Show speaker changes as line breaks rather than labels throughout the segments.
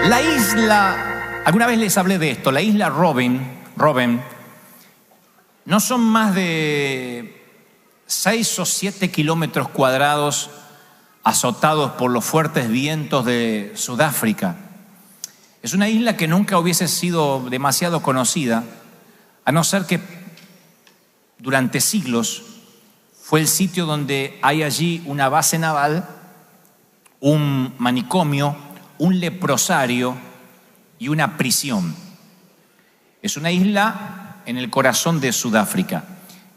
La isla, alguna vez les hablé de esto, la isla Robben, no son más de 6 o 7 kilómetros cuadrados azotados por los fuertes vientos de Sudáfrica. Es una isla que nunca hubiese sido demasiado conocida, a no ser que durante siglos fue el sitio donde hay allí una base naval, un manicomio, un leprosario y una prisión. Es una isla en el corazón de Sudáfrica.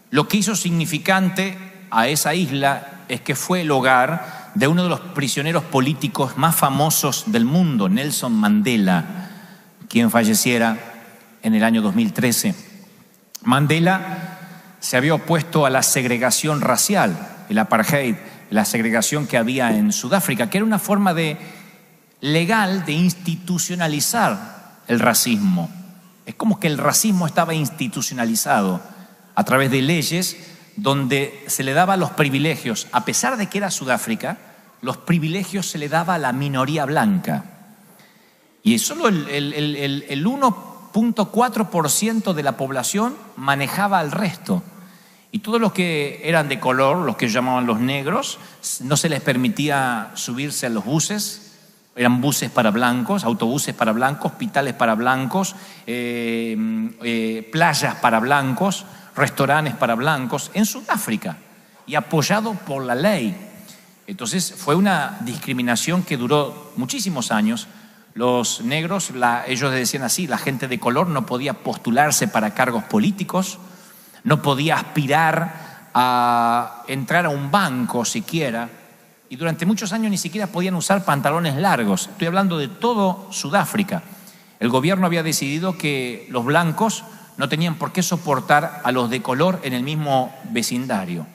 Lo que hizo significante a esa isla es que fue el hogar de uno de los prisioneros políticos más famosos del mundo, Nelson Mandela, quien falleciera en el año 2013. Mandela se había opuesto a la segregación racial, el apartheid, la segregación que había en Sudáfrica, que era una forma legal de institucionalizar el racismo. Es como que el racismo estaba institucionalizado a través de leyes donde se le daba los privilegios, a pesar de que era Sudáfrica, los privilegios se le daba a la minoría blanca. Y solo el 1.4% de la población manejaba al resto. Y todos los que eran de color, los que llamaban los negros, no se les permitía subirse a los buses. Eran buses para blancos, autobuses para blancos, hospitales para blancos, playas para blancos, restaurantes para blancos, en Sudáfrica, y apoyado por la ley. Entonces fue una discriminación que duró muchísimos años. Los negros, ellos decían así, la gente de color no podía postularse para cargos políticos, no podía aspirar a entrar a un banco siquiera, y durante muchos años ni siquiera podían usar pantalones largos. Estoy hablando de todo Sudáfrica. El gobierno había decidido que los blancos no tenían por qué soportar a los de color en el mismo vecindario.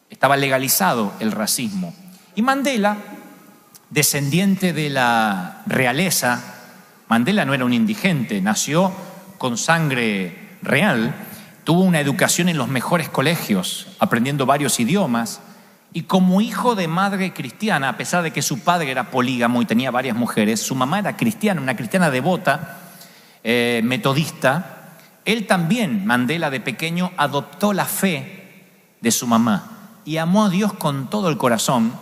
Estaba legalizado el racismo. Y Mandela, descendiente de la realeza, Mandela no era un indigente, nació con sangre real, tuvo una educación en los mejores colegios, aprendiendo varios idiomas, y como hijo de madre cristiana, a pesar de que su padre era polígamo y tenía varias mujeres, su mamá era cristiana, una cristiana devota, metodista. Él también, Mandela de pequeño, adoptó la fe de su mamá y amó a Dios con todo el corazón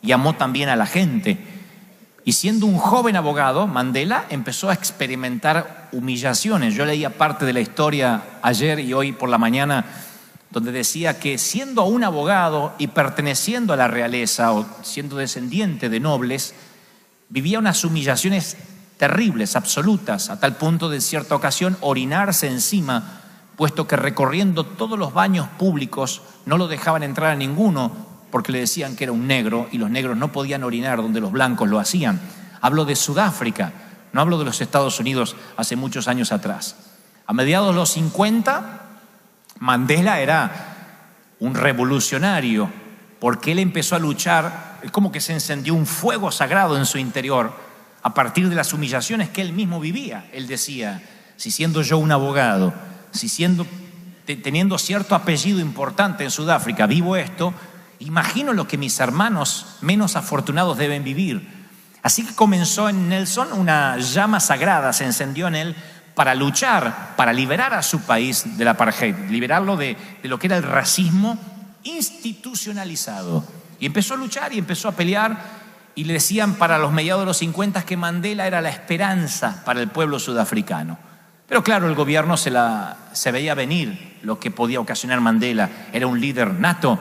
y amó también a la gente. Y siendo un joven abogado, Mandela empezó a experimentar humillaciones. Yo leía parte de la historia ayer y hoy por la mañana, donde decía que siendo un abogado y perteneciendo a la realeza o siendo descendiente de nobles, vivía unas humillaciones terribles, absolutas, a tal punto de en cierta ocasión orinarse encima, puesto que recorriendo todos los baños públicos no lo dejaban entrar a ninguno porque le decían que era un negro y los negros no podían orinar donde los blancos lo hacían. Hablo de Sudáfrica, no hablo de los Estados Unidos hace muchos años atrás. A mediados de los 50, Mandela era un revolucionario porque él empezó a luchar, es como que se encendió un fuego sagrado en su interior a partir de las humillaciones que él mismo vivía. Él decía, si siendo yo un abogado, teniendo cierto apellido importante en Sudáfrica, vivo esto, imagino lo que mis hermanos menos afortunados deben vivir. Así que comenzó en Nelson una llama sagrada, se encendió en él para luchar, para liberar a su país del apartheid, liberarlo de lo que era el racismo institucionalizado. Y empezó a luchar y empezó a pelear, y le decían para los mediados de los 50 que Mandela era la esperanza para el pueblo sudafricano. Pero claro, el gobierno se veía venir lo que podía ocasionar Mandela. Era un líder nato,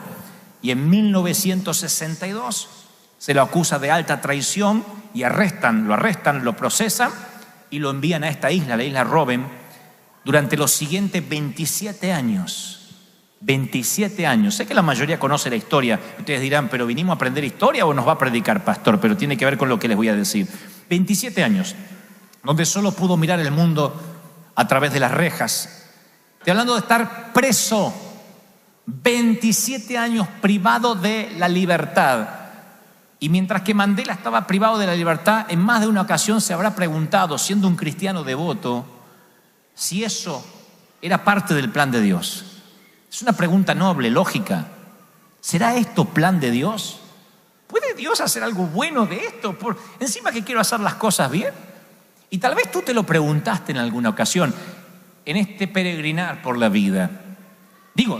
y en 1962 se lo acusa de alta traición y lo arrestan, lo procesan y lo envían a esta isla, la isla Robben, durante los siguientes 27 años. 27 años. Sé que la mayoría conoce la historia. Ustedes dirán, ¿pero vinimos a aprender historia o nos va a predicar, pastor? Pero tiene que ver con lo que les voy a decir. 27 años, donde solo pudo mirar el mundo a través de las rejas. Estoy hablando de estar preso. 27 años privado de la libertad. Y mientras que Mandela estaba privado de la libertad, en más de una ocasión se habrá preguntado, siendo un cristiano devoto, si eso era parte del plan de Dios. Es una pregunta noble, lógica. ¿Será esto plan de Dios? ¿Puede Dios hacer algo bueno de esto? Encima que quiero hacer las cosas bien. Y tal vez tú te lo preguntaste en alguna ocasión, en este peregrinar por la vida. Digo,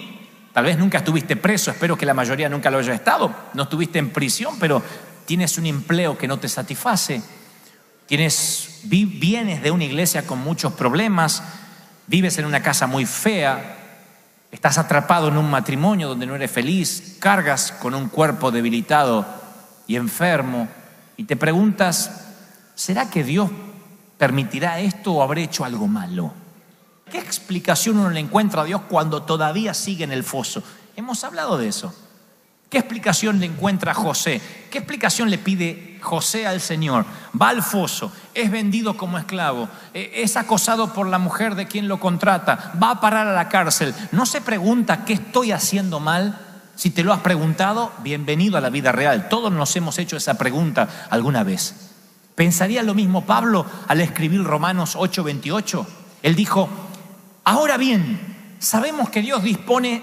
tal vez nunca estuviste preso, espero que la mayoría nunca lo haya estado. No estuviste en prisión, pero tienes un empleo que no te satisface. Vienes de una iglesia con muchos problemas, vives en una casa muy fea, estás atrapado en un matrimonio donde no eres feliz, cargas con un cuerpo debilitado y enfermo y te preguntas, ¿será que Dios permitirá esto o habré hecho algo malo? ¿Qué explicación uno le encuentra a Dios cuando todavía sigue en el foso? Hemos hablado de eso. ¿Qué explicación le encuentra José? ¿Qué explicación le pide José al Señor? Va al foso, es vendido como esclavo, es acosado por la mujer de quien lo contrata, va a parar a la cárcel. ¿No se pregunta qué estoy haciendo mal? Si te lo has preguntado, bienvenido a la vida real. Todos nos hemos hecho esa pregunta alguna vez. ¿Pensaría lo mismo Pablo al escribir Romanos 8:28? Él dijo, ahora bien, sabemos que Dios dispone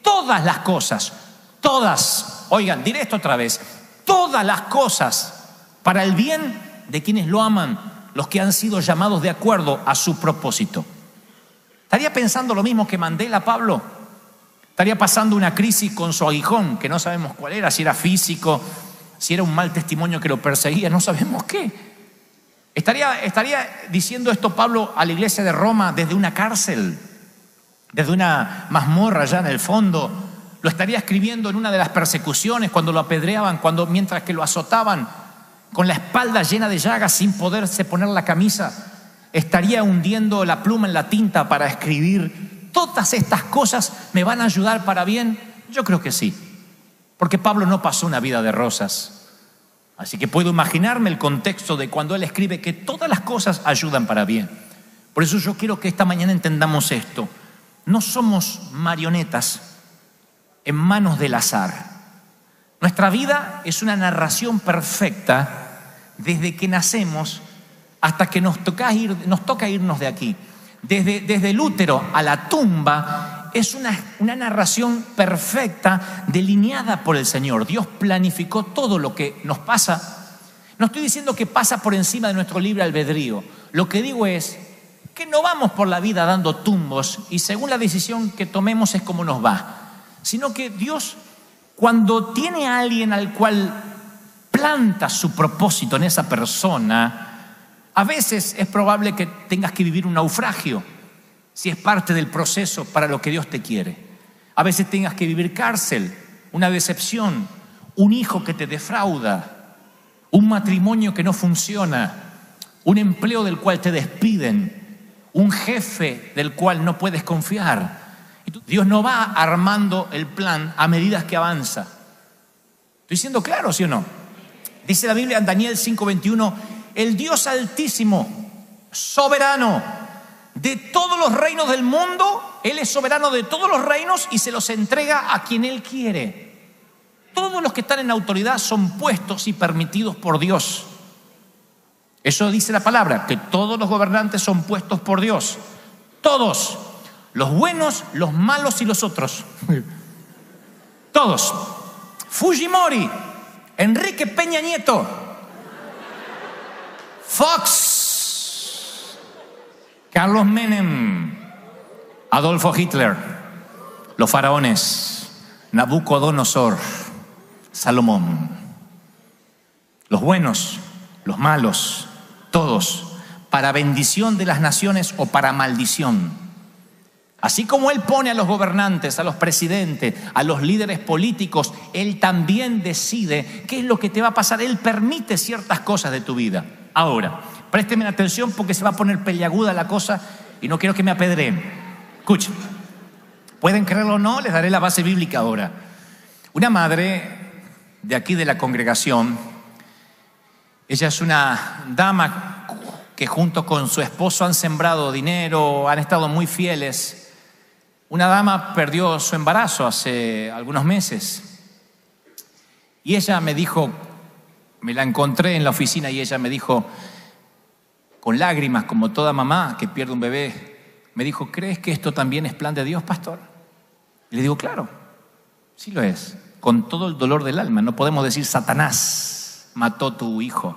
todas las cosas, todas, oigan, diré esto otra vez, todas las cosas para el bien de quienes lo aman, los que han sido llamados de acuerdo a su propósito. ¿Estaría pensando lo mismo que Mandela, Pablo? ¿Estaría pasando una crisis con su aguijón, que no sabemos cuál era, si era físico, si era un mal testimonio que lo perseguía, no sabemos qué? ¿Estaría diciendo esto Pablo a la iglesia de Roma desde una cárcel, desde una mazmorra allá en el fondo? ¿Lo estaría escribiendo en una de las persecuciones cuando lo apedreaban, mientras que lo azotaban, con la espalda llena de llagas sin poderse poner la camisa? ¿Estaría hundiendo la pluma en la tinta para escribir todas estas cosas me van a ayudar para bien? Yo creo que sí, porque Pablo no pasó una vida de rosas. Así que puedo imaginarme el contexto de cuando él escribe que todas las cosas ayudan para bien. Por eso yo quiero que esta mañana entendamos esto. No somos marionetas en manos del azar. Nuestra vida es una narración perfecta desde que nacemos hasta que nos toca irnos de aquí. Desde el útero a la tumba es una narración perfecta delineada por el Señor. Dios planificó todo lo que nos pasa. No estoy diciendo que pasa por encima de nuestro libre albedrío. Lo que digo es que no vamos por la vida dando tumbos y según la decisión que tomemos es como nos va. Sino que Dios, cuando tiene a alguien al cual planta su propósito en esa persona, a veces es probable que tengas que vivir un naufragio, si es parte del proceso para lo que Dios te quiere. A veces tengas que vivir cárcel, una decepción, un hijo que te defrauda, un matrimonio que no funciona, un empleo del cual te despiden, un jefe del cual no puedes confiar. Dios no va armando el plan a medida que avanza. ¿Estoy siendo claro, sí o no? Dice la Biblia en Daniel 5:21, el Dios altísimo, soberano de todos los reinos del mundo, Él es soberano de todos los reinos y se los entrega a quien Él quiere. Todos los que están en autoridad son puestos y permitidos por Dios. Eso dice la palabra, que todos los gobernantes son puestos por Dios. Todos. Los buenos, los malos y los otros. Todos. Fujimori, Enrique Peña Nieto, Fox, Carlos Menem, Adolfo Hitler, los faraones, Nabucodonosor, Salomón. Los buenos, los malos, todos, para bendición de las naciones o para maldición. Así como Él pone a los gobernantes, a los presidentes, a los líderes políticos, Él también decide qué es lo que te va a pasar. Él permite ciertas cosas de tu vida. Ahora, présteme atención porque se va a poner peliaguda la cosa y no quiero que me apedreen. Escuchen, pueden creerlo o no, les daré la base bíblica ahora. Una madre de aquí de la congregación, ella es una dama que junto con su esposo han sembrado dinero, han estado muy fieles. Una dama perdió su embarazo hace algunos meses y ella me dijo, me la encontré en la oficina y ella me dijo, con lágrimas como toda mamá que pierde un bebé, me dijo, ¿crees que esto también es plan de Dios, pastor? Y le digo, claro, sí lo es, con todo el dolor del alma. No podemos decir, Satanás mató tu hijo.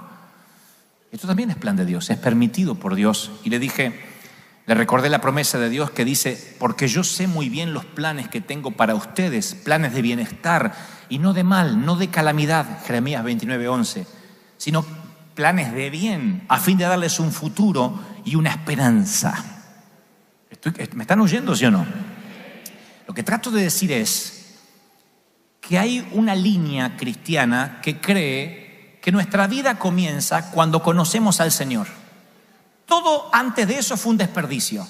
Esto también es plan de Dios, es permitido por Dios. Y le recordé la promesa de Dios que dice: porque yo sé muy bien los planes que tengo para ustedes, planes de bienestar y no de mal, no de calamidad, Jeremías 29:11, sino planes de bien, a fin de darles un futuro y una esperanza. ¿Me están oyendo, sí o no? Lo que trato de decir es que hay una línea cristiana que cree que nuestra vida comienza cuando conocemos al Señor. Todo antes de eso fue un desperdicio.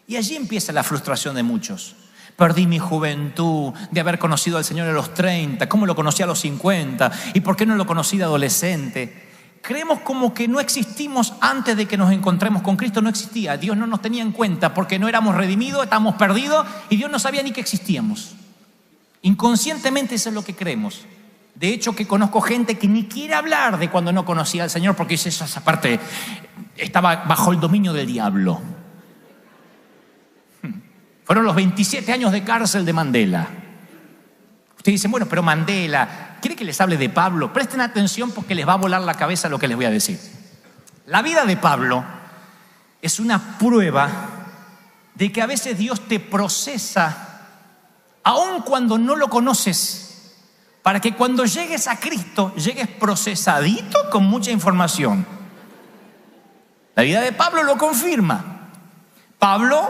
Y allí empieza la frustración de muchos. Perdí mi juventud de haber conocido al Señor a los 30. ¿Cómo lo conocí a los 50? ¿Y por qué no lo conocí de adolescente? Creemos como que no existimos antes de que nos encontremos con Cristo. No existía. Dios no nos tenía en cuenta porque no éramos redimidos, estábamos perdidos y Dios no sabía ni que existíamos. Inconscientemente eso es lo que creemos. De hecho, que conozco gente que ni quiere hablar de cuando no conocía al Señor porque dice: esa parte estaba bajo el dominio del diablo. Fueron los 27 años de cárcel de Mandela. Ustedes dicen: bueno, pero Mandela, ¿quiere que les hable de Pablo? Presten atención porque les va a volar la cabeza lo que les voy a decir. La vida de Pablo es una prueba de que a veces Dios te procesa aun cuando no lo conoces, para que cuando llegues a Cristo, llegues procesadito con mucha información. La vida de Pablo lo confirma. Pablo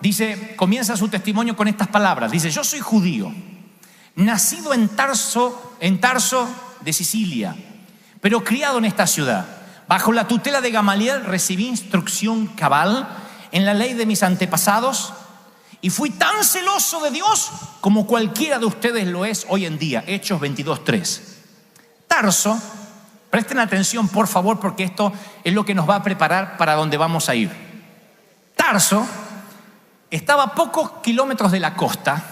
dice, comienza su testimonio con estas palabras. Dice: yo soy judío, nacido en Tarso de Sicilia, pero criado en esta ciudad. Bajo la tutela de Gamaliel recibí instrucción cabal en la ley de mis antepasados y fui tan celoso de Dios como cualquiera de ustedes lo es hoy en día. Hechos 22:3. Tarso, presten atención por favor, porque esto es lo que nos va a preparar para donde vamos a ir. Tarso estaba a pocos kilómetros de la costa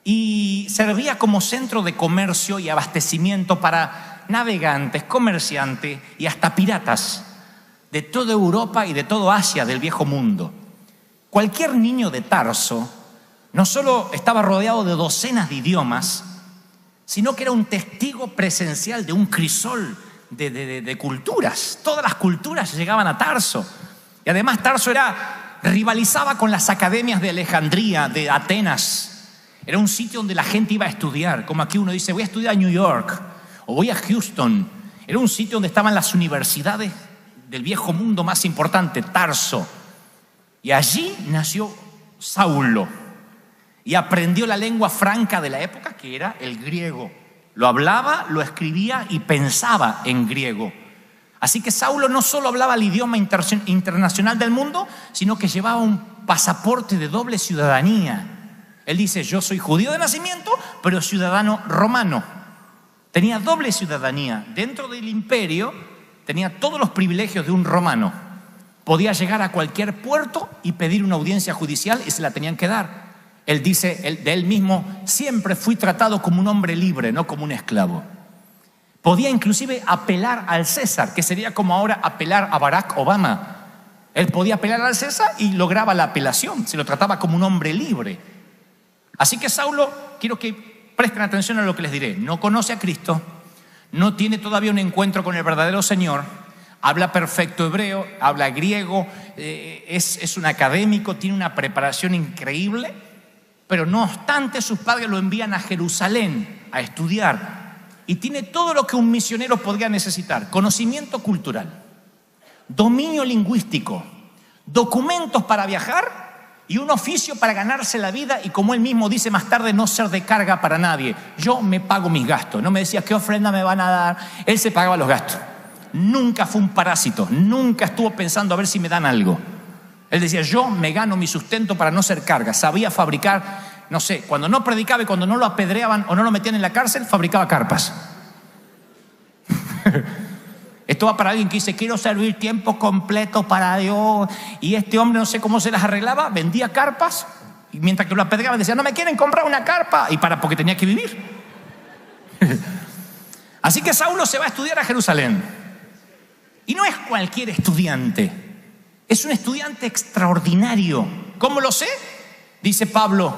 y servía como centro de comercio y abastecimiento para navegantes, comerciantes y hasta piratas de toda Europa y de toda Asia del viejo mundo. Cualquier niño de Tarso no solo estaba rodeado de docenas de idiomas, sino que era un testigo presencial de un crisol de culturas. Todas las culturas llegaban a Tarso. Y además Tarso rivalizaba con las academias de Alejandría, de Atenas. Era un sitio donde la gente iba a estudiar. Como aquí uno dice: voy a estudiar a New York o voy a Houston. Era un sitio donde estaban las universidades del viejo mundo más importante, Tarso. Y allí nació Saulo y aprendió la lengua franca de la época, que era el griego. Lo hablaba, lo escribía y pensaba en griego. Así que Saulo no solo hablaba el idioma internacional del mundo, sino que llevaba un pasaporte de doble ciudadanía. Él dice: yo soy judío de nacimiento, pero ciudadano romano. Tenía doble ciudadanía. Dentro del imperio tenía todos los privilegios de un romano. Podía llegar a cualquier puerto y pedir una audiencia judicial y se la tenían que dar. Él dice de él mismo: siempre fui tratado como un hombre libre, no como un esclavo. Podía inclusive apelar al César, que sería como ahora apelar a Barack Obama. Él podía apelar al César y lograba la apelación, se lo trataba como un hombre libre. Así que Saulo, quiero que presten atención a lo que les diré. No conoce a Cristo, no tiene todavía un encuentro con el verdadero Señor. Habla perfecto hebreo, habla griego, es un académico, tiene una preparación increíble, pero no obstante sus padres lo envían a Jerusalén a estudiar y tiene todo lo que un misionero podría necesitar: conocimiento cultural, dominio lingüístico, documentos para viajar y un oficio para ganarse la vida y, como él mismo dice más tarde, no ser de carga para nadie. Yo me pago mis gastos. No me decía qué ofrenda me van a dar, él se pagaba los gastos. Nunca fue un parásito, nunca estuvo pensando a ver si me dan algo. Él decía: yo me gano mi sustento para no ser carga. Sabía fabricar, no sé, cuando no predicaba y cuando no lo apedreaban o no lo metían en la cárcel, fabricaba carpas. Esto va para alguien que dice: quiero servir tiempo completo para Dios. Y este hombre, no sé cómo se las arreglaba, vendía carpas y mientras que lo apedreaban decía: no me quieren comprar una carpa, porque tenía que vivir. Así que Saulo se va a estudiar a Jerusalén. Y no es cualquier estudiante, es un estudiante extraordinario. ¿Cómo lo sé? Dice Pablo,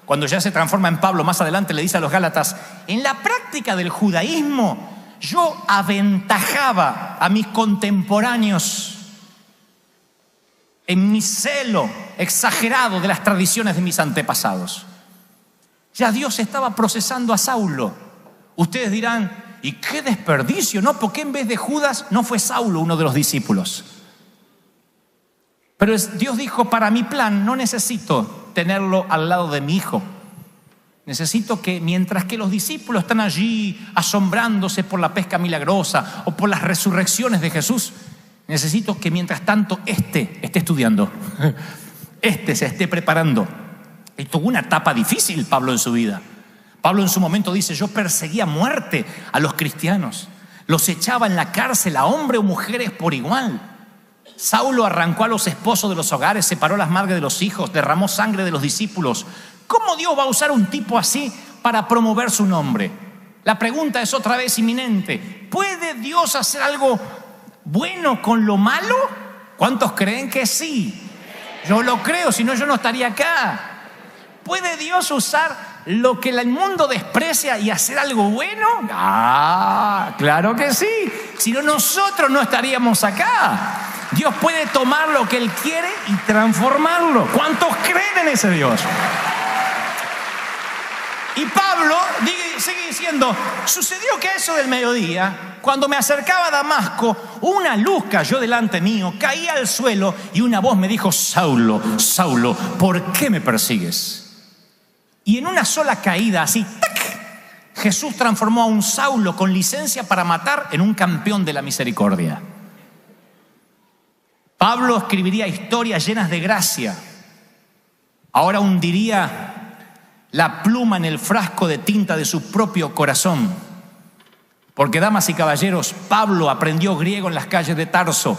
cuando ya se transforma en Pablo, más adelante le dice a los Gálatas: en la práctica del judaísmo yo aventajaba acercaba a mis contemporáneos en mi celo exagerado de las tradiciones de mis antepasados. Ya Dios estaba procesando a Saulo. Ustedes dirán, ¿y qué desperdicio? ¿No? ¿Por qué en vez de Judas no fue Saulo uno de los discípulos? Pero Dios dijo, para mi plan no necesito tenerlo al lado de mi hijo. Necesito que mientras que los discípulos están allí asombrándose por la pesca milagrosa o por las resurrecciones de Jesús, necesito que mientras tanto esté estudiando, se esté preparando. Y tuvo una etapa difícil Pablo en su vida. Pablo en su momento dice, yo perseguía a muerte a los cristianos, los echaba en la cárcel a hombres o mujeres por igual. Saulo arrancó a los esposos de los hogares, separó las madres de los hijos, derramó sangre de los discípulos. ¿Cómo Dios va a usar un tipo así para promover su nombre? La pregunta es otra vez inminente. ¿Puede Dios hacer algo bueno con lo malo? ¿Cuántos creen que sí? Yo lo creo, si no yo no estaría acá. ¿Puede Dios usar lo que el mundo desprecia y hacer algo bueno? Claro que sí. Si no, nosotros no estaríamos acá. Dios puede tomar lo que Él quiere y transformarlo. ¿Cuántos creen en ese Dios? Y Pablo sigue diciendo, sucedió que a eso del mediodía, cuando me acercaba a Damasco, una luz cayó delante mío, caí al suelo y una voz me dijo, Saulo, Saulo, ¿por qué me persigues? Y en una sola caída, así, ¡tac!, Jesús transformó a un Saulo con licencia para matar en un campeón de la misericordia. Pablo escribiría historias llenas de gracia. Ahora hundiría la pluma en el frasco de tinta de su propio corazón. Porque, damas y caballeros, Pablo aprendió griego en las calles de Tarso,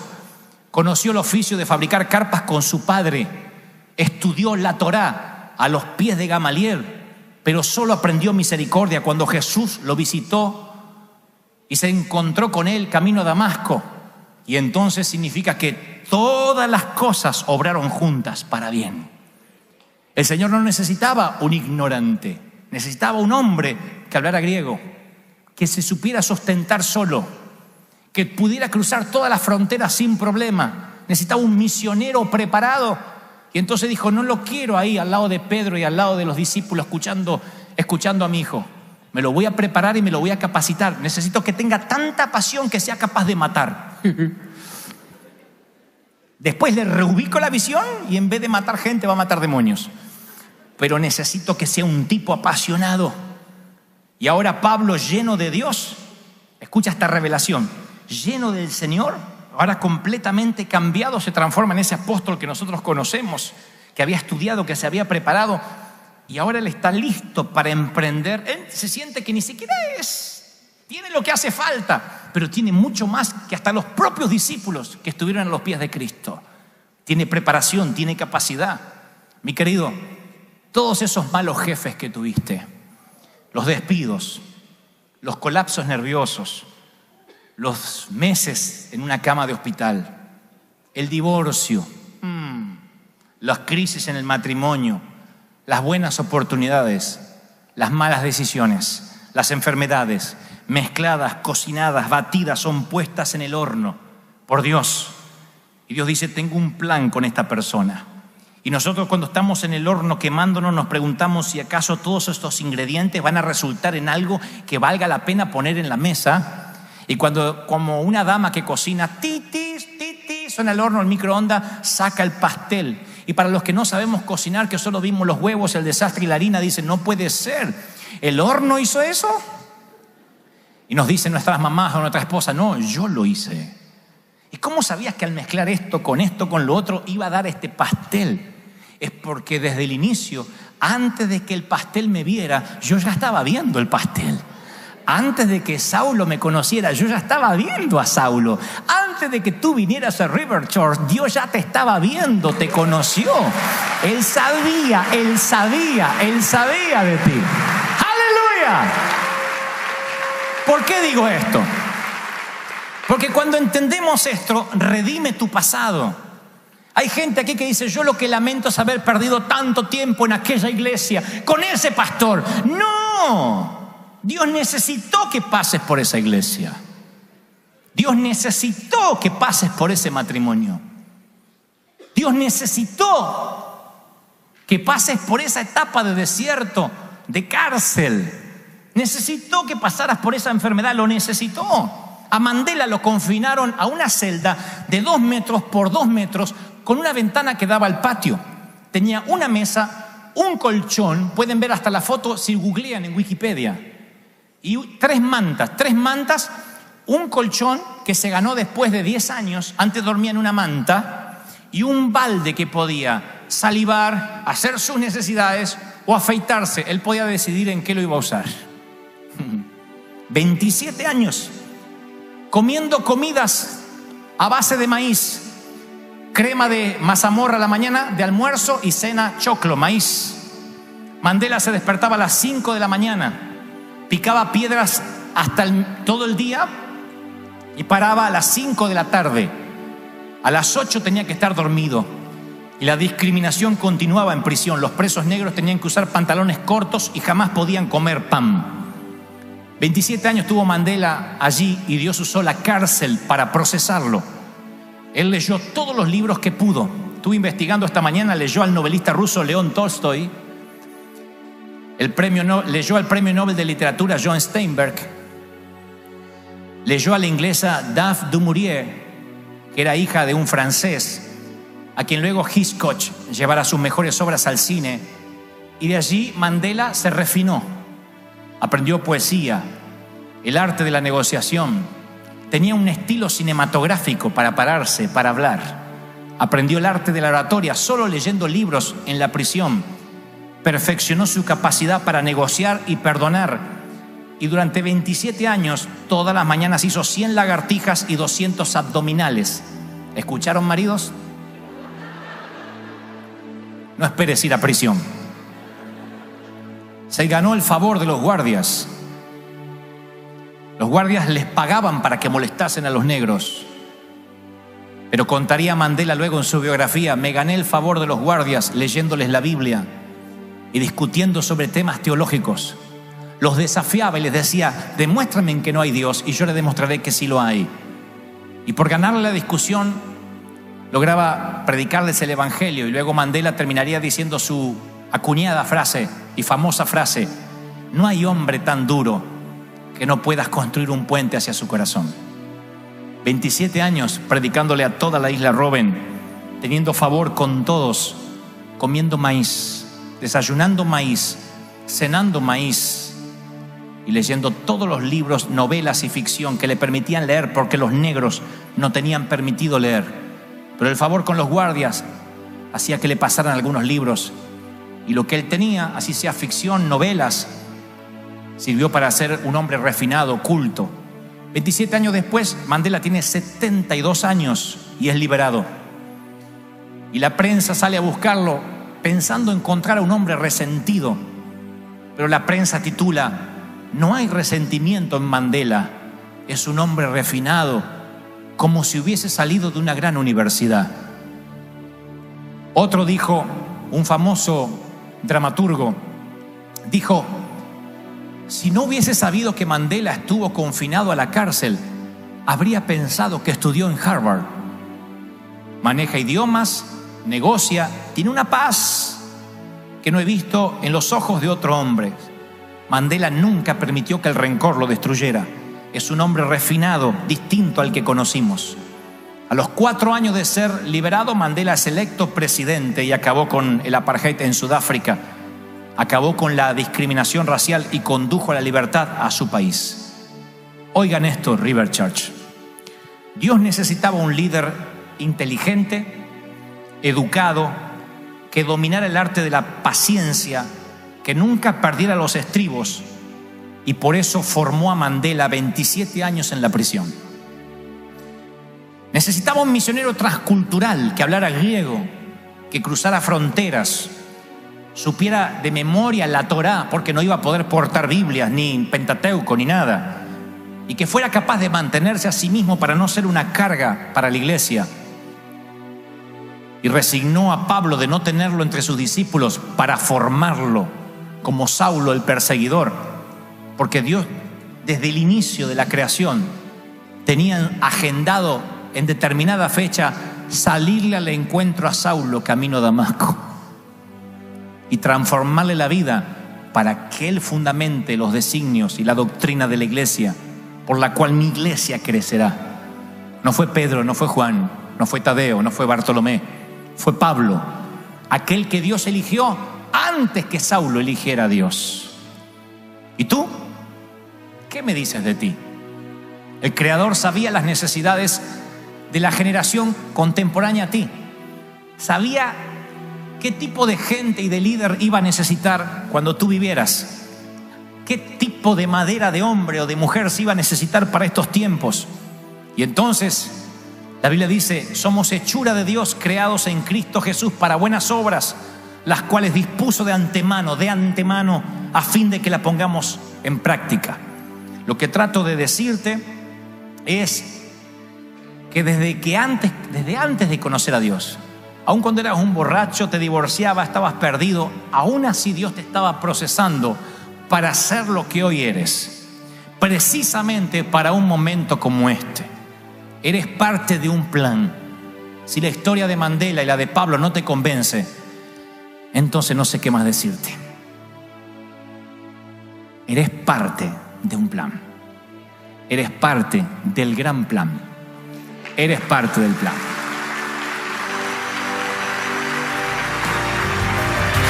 conoció el oficio de fabricar carpas con su padre, estudió la Torá a los pies de Gamaliel, pero solo aprendió misericordia cuando Jesús lo visitó y se encontró con él camino a Damasco. Y entonces significa que todas las cosas obraron juntas para bien. El Señor no necesitaba un ignorante, necesitaba un hombre que hablara griego, que se supiera sustentar solo, que pudiera cruzar todas las fronteras sin problema. Necesitaba un misionero preparado. Y entonces dijo, no lo quiero ahí al lado de Pedro y al lado de los discípulos escuchando a mi hijo. Me lo voy a preparar y me lo voy a capacitar. Necesito que tenga tanta pasión que sea capaz de matar. Después le reubico la visión y en vez de matar gente va a matar demonios. Pero necesito que sea un tipo apasionado. Y ahora Pablo, lleno de Dios, escucha esta revelación, lleno del Señor, ahora completamente cambiado, se transforma en ese apóstol que nosotros conocemos, que había estudiado, que se había preparado, y ahora él está listo para emprender. Él se siente que ni siquiera tiene lo que hace falta, pero tiene mucho más que hasta los propios discípulos que estuvieron a los pies de Cristo. Tiene preparación, tiene capacidad. Mi querido, todos esos malos jefes que tuviste, los despidos, los colapsos nerviosos, los meses en una cama de hospital, el divorcio, las crisis en el matrimonio, las buenas oportunidades, las malas decisiones, las enfermedades, mezcladas, cocinadas, batidas, son puestas en el horno por Dios. Y Dios dice, tengo un plan con esta persona. Y nosotros cuando estamos en el horno quemándonos nos preguntamos si acaso todos estos ingredientes van a resultar en algo que valga la pena poner en la mesa. Y cuando, como una dama que cocina, titis, suena el horno, el microondas, saca el pastel. Y para los que no sabemos cocinar, que solo vimos los huevos, el desastre y la harina, dicen, no puede ser, ¿el horno hizo eso? Y nos dicen nuestras mamás o nuestra esposa, no, yo lo hice. ¿Y cómo sabías que al mezclar esto, con lo otro, iba a dar este pastel? Es porque desde el inicio, antes de que el pastel me viera, yo ya estaba viendo el pastel. Antes de que Saulo me conociera, yo ya estaba viendo a Saulo. Antes de que tú vinieras a River Church, Dios ya te estaba viendo, te conoció. Él sabía de ti. ¡Aleluya! ¿Por qué digo esto? Porque cuando entendemos esto, redime tu pasado. Hay gente aquí que dice, yo lo que lamento es haber perdido tanto tiempo en aquella iglesia, con ese pastor. ¡No! Dios necesitó que pases por esa iglesia. Dios necesitó que pases por ese matrimonio. Dios necesitó que pases por esa etapa de desierto, de cárcel. Necesitó que pasaras por esa enfermedad, lo necesitó. A Mandela lo confinaron a una celda de 2 metros por 2 metros con una ventana que daba al patio. Tenía una mesa, un colchón, pueden ver hasta la foto si googlean en Wikipedia, y 3 mantas, un colchón que se ganó después de 10 años, antes dormía en una manta, y un balde que podía salivar, hacer sus necesidades o afeitarse. Él podía decidir en qué lo iba a usar. 27 años comiendo comidas a base de maíz, crema de mazamorra a la mañana, de almuerzo y cena choclo, maíz. Mandela se despertaba a las 5 de la mañana, picaba piedras hasta todo el día y paraba a las 5 de la tarde. A las 8 tenía que estar dormido. Y la discriminación continuaba en prisión. Los presos negros tenían que usar pantalones cortos y jamás podían comer pan. 27 años tuvo Mandela allí y Dios usó la cárcel para procesarlo. Él leyó todos los libros que pudo. Estuve investigando esta mañana, leyó al novelista ruso León Tolstoy, leyó al premio Nobel de Literatura John Steinbeck, leyó a la inglesa Daphne du Maurier, que era hija de un francés, a quien luego Hitchcock llevara sus mejores obras al cine, y de allí Mandela se refinó. Aprendió poesía, el arte de la negociación, tenía un estilo cinematográfico para pararse, para hablar. Aprendió el arte de la oratoria solo leyendo libros en la prisión. Perfeccionó su capacidad para negociar y perdonar. Y durante 27 años, todas las mañanas hizo 100 lagartijas y 200 abdominales. ¿Escucharon, maridos? No esperes ir a prisión. Se ganó el favor de los guardias. Los guardias les pagaban para que molestasen a los negros. Pero contaría Mandela luego en su biografía: me gané el favor de los guardias leyéndoles la Biblia y discutiendo sobre temas teológicos. Los desafiaba y les decía: demuéstrame en que no hay Dios y yo les demostraré que sí lo hay. Y por ganarle la discusión lograba predicarles el evangelio, y luego Mandela terminaría diciendo su acuñada frase y famosa frase: no hay hombre tan duro que no puedas construir un puente hacia su corazón. 27 años predicándole a toda la isla Robben, teniendo favor con todos, comiendo maíz, desayunando maíz, cenando maíz y leyendo todos los libros, novelas y ficción que le permitían leer porque los negros no tenían permitido leer. Pero el favor con los guardias hacía que le pasaran algunos libros, y lo que él tenía, así sea ficción, novelas, sirvió para ser un hombre refinado, culto. 27 años después, Mandela tiene 72 años y es liberado. Y la prensa sale a buscarlo pensando encontrar a un hombre resentido. Pero la prensa titula: no hay resentimiento en Mandela, es un hombre refinado, como si hubiese salido de una gran universidad. Otro dijo, un famoso dramaturgo, dijo: si no hubiese sabido que Mandela estuvo confinado a la cárcel, habría pensado que estudió en Harvard. Maneja idiomas, negocia, tiene una paz que no he visto en los ojos de otro hombre. Mandela nunca permitió que el rencor lo destruyera. Es un hombre refinado, distinto al que conocimos. A los 4 años de ser liberado, Mandela es electo presidente y acabó con el apartheid en Sudáfrica. Acabó con la discriminación racial y condujo a la libertad a su país. Oigan esto, River Church. Dios necesitaba un líder inteligente, educado, que dominara el arte de la paciencia, que nunca perdiera los estribos, y por eso formó a Mandela 27 años en la prisión. Necesitaba un misionero transcultural que hablara griego, que cruzara fronteras, supiera de memoria la Torá, porque no iba a poder portar Biblias, ni Pentateuco, ni nada, y que fuera capaz de mantenerse a sí mismo para no ser una carga para la iglesia. Y resignó a Pablo de no tenerlo entre sus discípulos para formarlo como Saulo el perseguidor, porque Dios desde el inicio de la creación tenían agendado en determinada fecha salirle al encuentro a Saulo camino a Damasco y transformarle la vida para que él fundamente los designios y la doctrina de la iglesia, por la cual mi iglesia crecerá. No fue Pedro, no fue Juan, no fue Tadeo, no fue Bartolomé, fue Pablo, aquel que Dios eligió antes que Saulo eligiera a Dios. ¿Y tú? ¿Qué me dices de ti? El Creador sabía las necesidades de la generación contemporánea a ti. Sabía qué tipo de gente y de líder iba a necesitar cuando tú vivieras. Qué tipo de madera de hombre o de mujer se iba a necesitar para estos tiempos. Y entonces la Biblia dice: somos hechura de Dios, creados en Cristo Jesús para buenas obras, las cuales dispuso de antemano, a fin de que la pongamos en práctica. Lo que trato de decirte es que desde antes de conocer a Dios, aun cuando eras un borracho, te divorciabas, estabas perdido, aún así Dios te estaba procesando para ser lo que hoy eres, precisamente para un momento como este. Eres parte de un plan. Si la historia de Mandela y la de Pablo no te convence, entonces no sé qué más decirte. Eres parte de un plan. Eres parte del gran plan. Eres parte del plan.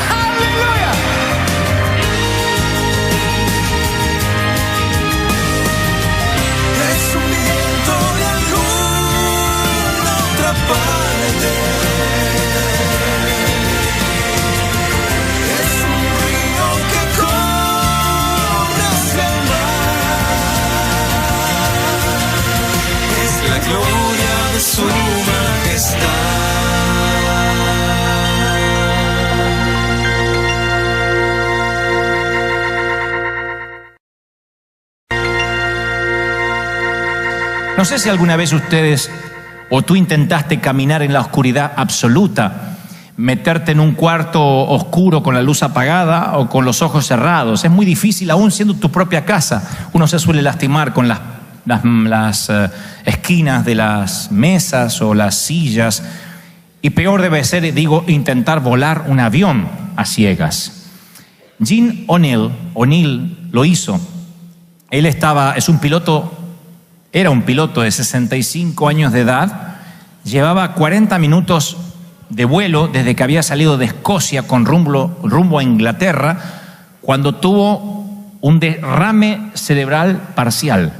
¡Aleluya!
Es un viento de alguna otra parte. Es un río que corre hacia el mar. Es la gloria de su majestad.
No sé si alguna vez ustedes o tú intentaste caminar en la oscuridad absoluta, meterte en un cuarto oscuro con la luz apagada o con los ojos cerrados. Es muy difícil, aún siendo tu propia casa. Uno se suele lastimar con las esquinas de las mesas o las sillas. Y peor debe ser, intentar volar un avión a ciegas. Gene O'Neill lo hizo. Él era un piloto de 65 años de edad. Llevaba 40 minutos de vuelo desde que había salido de Escocia con rumbo a Inglaterra, cuando tuvo un derrame cerebral parcial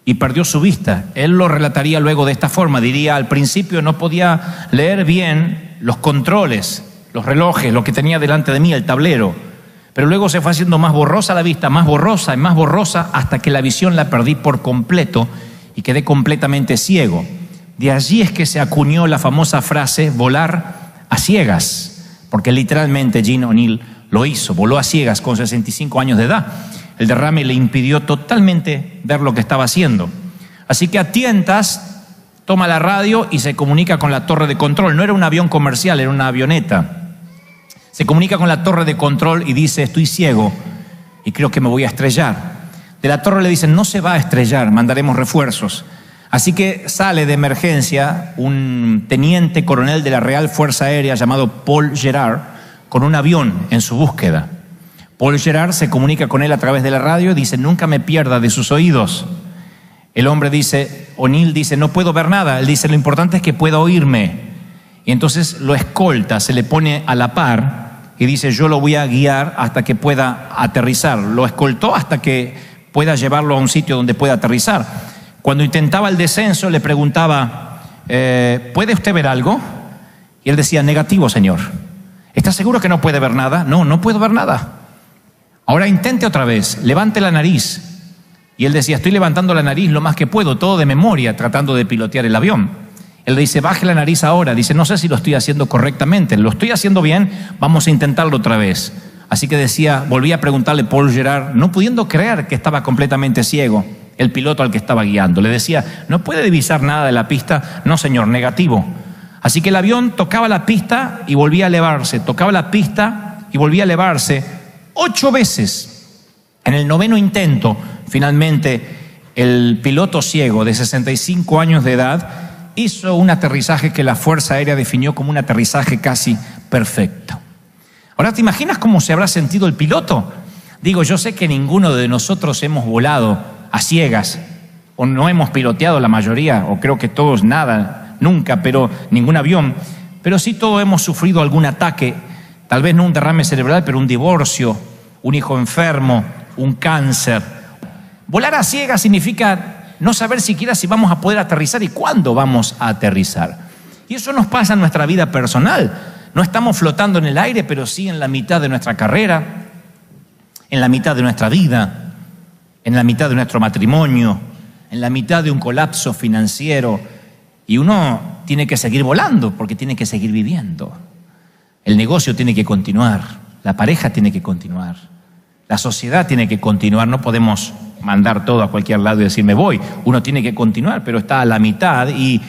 y perdió su vista. Él lo relataría luego de esta forma. Diría: al principio no podía leer bien los controles, los relojes, lo que tenía delante de mí, el tablero, pero luego se fue haciendo más borrosa la vista, más borrosa y más borrosa, hasta que la visión la perdí por completo y quedé completamente ciego. De allí es que se acuñó la famosa frase volar a ciegas, porque literalmente Gene O'Neill lo hizo, voló a ciegas con 65 años de edad. El derrame le impidió totalmente ver lo que estaba haciendo. Así que a tientas toma la radio y se comunica con la torre de control. No era un avión comercial, era una avioneta. Se comunica con la torre de control y dice: estoy ciego y creo que me voy a estrellar. De la torre le dicen: no se va a estrellar, mandaremos refuerzos. Así que sale de emergencia un teniente coronel de la Real Fuerza Aérea llamado Paul Gerard con un avión en su búsqueda. Paul Gerard se comunica con él a través de la radio y dice: nunca me pierda de sus oídos. El hombre dice, O'Neill dice: no puedo ver nada. Él dice: lo importante es que pueda oírme. Y entonces lo escolta, se le pone a la par y dice: yo lo voy a guiar hasta que pueda aterrizar. Lo escoltó hasta que pueda llevarlo a un sitio donde pueda aterrizar. Cuando intentaba el descenso le preguntaba: ¿puede usted ver algo? Y él decía: negativo, señor. ¿Está seguro que no puede ver nada? No, no puedo ver nada. Ahora intente otra vez, levante la nariz. Y él decía: estoy levantando la nariz lo más que puedo, todo de memoria, tratando de pilotear el avión. Él le dice: baje la nariz ahora. Dice: no sé si lo estoy haciendo correctamente. ¿Lo estoy haciendo bien? Vamos a intentarlo otra vez. Así que volvía a preguntarle Paul Gerard, no pudiendo creer que estaba completamente ciego, el piloto al que estaba guiando. Le decía: ¿no puede divisar nada de la pista? No, señor, negativo. Así que el avión tocaba la pista y volvía a elevarse, tocaba la pista y volvía a elevarse 8 veces. En el 9º intento, finalmente, el piloto ciego de 65 años de edad hizo un aterrizaje que la Fuerza Aérea definió como un aterrizaje casi perfecto. Ahora, ¿te imaginas cómo se habrá sentido el piloto? Digo, yo sé que ninguno de nosotros hemos volado a ciegas, o no hemos piloteado la mayoría, o creo que todos nada, nunca, pero ningún avión, pero sí todos hemos sufrido algún ataque, tal vez no un derrame cerebral, pero un divorcio, un hijo enfermo, un cáncer. Volar a ciegas significa no saber siquiera si vamos a poder aterrizar y cuándo vamos a aterrizar. Y eso nos pasa en nuestra vida personal. No estamos flotando en el aire, pero sí en la mitad de nuestra carrera, en la mitad de nuestra vida, en la mitad de nuestro matrimonio, en la mitad de un colapso financiero. Y uno tiene que seguir volando porque tiene que seguir viviendo. El negocio tiene que continuar, la pareja tiene que continuar, la sociedad tiene que continuar. No podemos mandar todo a cualquier lado y decir me voy. Uno tiene que continuar, pero está a la mitad y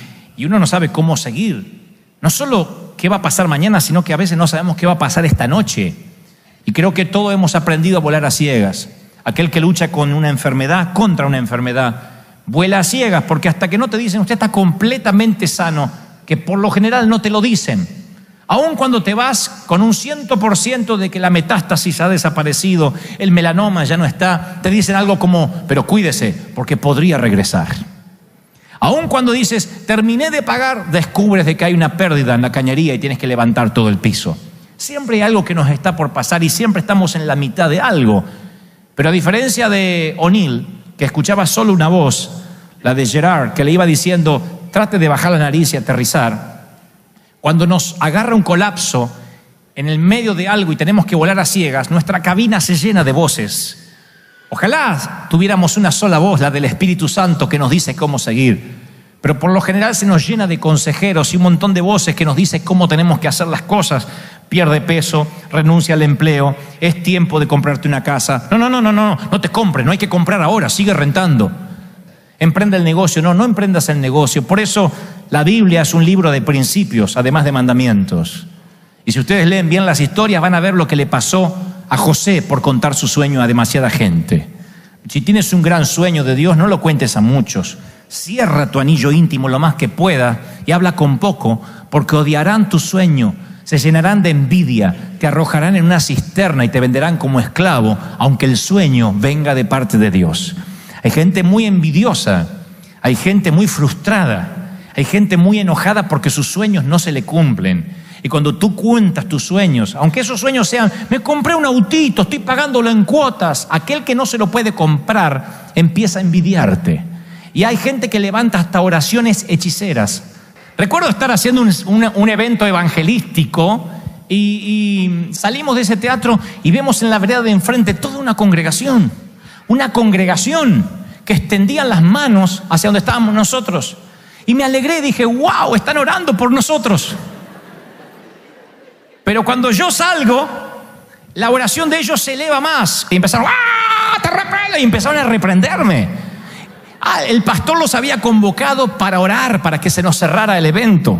uno no sabe cómo seguir. No solo qué va a pasar mañana, sino que a veces no sabemos qué va a pasar esta noche. Y creo que todos hemos aprendido a volar a ciegas. Aquel que lucha con una enfermedad, contra una enfermedad, vuela a ciegas, porque hasta que no te dicen usted está completamente sano, que por lo general no te lo dicen. Aun cuando te vas con un 100% de que la metástasis ha desaparecido, el melanoma ya no está, te dicen algo como, pero cuídese, porque podría regresar. Aun cuando dices, terminé de pagar, descubres de que hay una pérdida en la cañería y tienes que levantar todo el piso. Siempre hay algo que nos está por pasar y siempre estamos en la mitad de algo. Pero a diferencia de O'Neill, que escuchaba solo una voz, la de Gerard, que le iba diciendo, trate de bajar la nariz y aterrizar. Cuando nos agarra un colapso en el medio de algo y tenemos que volar a ciegas, nuestra cabina se llena de voces. Ojalá tuviéramos una sola voz, la del Espíritu Santo, que nos dice cómo seguir. Pero por lo general se nos llena de consejeros y un montón de voces que nos dicen cómo tenemos que hacer las cosas. Pierde peso, renuncia al empleo, es tiempo de comprarte una casa. No te compres, no hay que comprar ahora, sigue rentando. Emprende el negocio, no emprendas el negocio. Por eso la Biblia es un libro de principios, además de mandamientos. Y si ustedes leen bien las historias, van a ver lo que le pasó a José por contar su sueño a demasiada gente. Si tienes un gran sueño de Dios, no lo cuentes a muchos. Cierra tu anillo íntimo lo más que pueda y habla con poco, porque odiarán tu sueño, se llenarán de envidia, te arrojarán en una cisterna y te venderán como esclavo, aunque el sueño venga de parte de Dios. Hay gente muy envidiosa, hay gente muy frustrada, hay gente muy enojada porque sus sueños no se le cumplen. Y cuando tú cuentas tus sueños, aunque esos sueños sean, me compré un autito, estoy pagándolo en cuotas, aquel que no se lo puede comprar empieza a envidiarte. Y hay gente que levanta hasta oraciones hechiceras. Recuerdo estar haciendo un evento evangelístico y salimos de ese teatro y vemos en la vereda de enfrente toda una congregación que extendían las manos hacia donde estábamos nosotros. Y me alegré y dije, wow, están orando por nosotros. Pero cuando yo salgo, la oración de ellos se eleva más. Y empezaron, ¡ah, te repele! Y empezaron a reprenderme. El pastor los había convocado para orar, para que se nos cerrara el evento.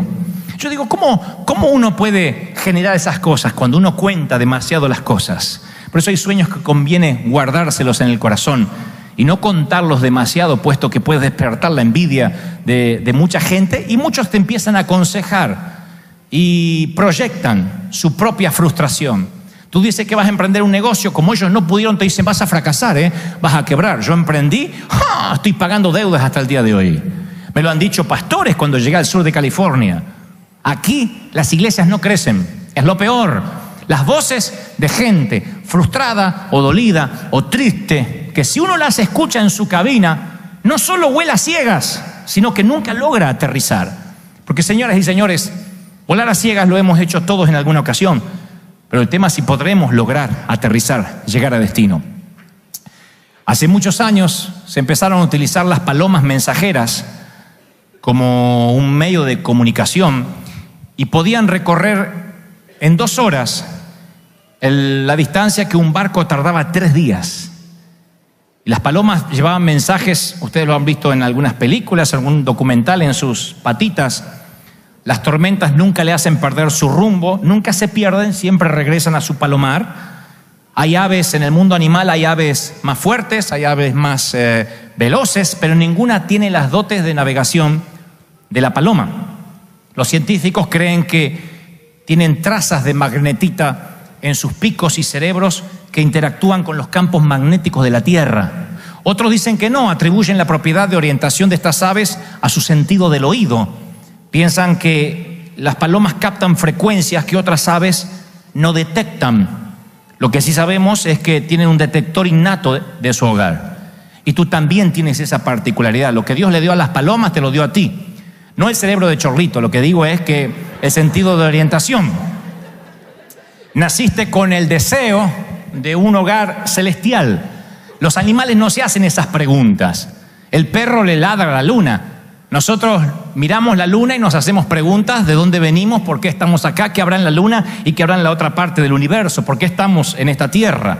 Yo digo, ¿cómo uno puede generar esas cosas cuando uno cuenta demasiado las cosas? Por eso hay sueños que conviene guardárselos en el corazón y no contarlos demasiado, puesto que puedes despertar la envidia de mucha gente y muchos te empiezan a aconsejar y proyectan su propia frustración. Tú dices que vas a emprender un negocio, como ellos no pudieron, te dicen vas a fracasar, vas a quebrar. Yo emprendí, estoy pagando deudas hasta el día de hoy. Me lo han dicho pastores cuando llegué al sur de California. Aquí las iglesias no crecen, es lo peor. Las voces de gente frustrada o dolida o triste, que si uno las escucha en su cabina, no solo vuela a ciegas, sino que nunca logra aterrizar. Porque señoras y señores, volar a ciegas lo hemos hecho todos en alguna ocasión, pero el tema es si podremos lograr aterrizar, llegar a destino. Hace muchos años se empezaron a utilizar las palomas mensajeras como un medio de comunicación y podían recorrer en 2 horas la distancia que un barco tardaba 3 días. Y las palomas llevaban mensajes, ustedes lo han visto en algunas películas, algún documental, en sus patitas. Las tormentas nunca le hacen perder su rumbo, nunca se pierden, siempre regresan a su palomar. Hay aves en el mundo animal, hay aves más fuertes, hay aves más veloces, pero ninguna tiene las dotes de navegación de la paloma. Los científicos creen que tienen trazas de magnetita en sus picos y cerebros que interactúan con los campos magnéticos de la Tierra. Otros dicen que no, atribuyen la propiedad de orientación de estas aves a su sentido del oído. Piensan que las palomas captan frecuencias que otras aves no detectan. Lo que sí sabemos es que tienen un detector innato de su hogar. Y tú también tienes esa particularidad. Lo que Dios le dio a las palomas te lo dio a ti. No el cerebro de chorlito, lo que digo es que el sentido de orientación. Naciste con el deseo de un hogar celestial. Los animales no se hacen esas preguntas. El perro le ladra a la luna. Nosotros miramos la luna y nos hacemos preguntas de dónde venimos, por qué estamos acá, qué habrá en la luna y qué habrá en la otra parte del universo, por qué estamos en esta tierra.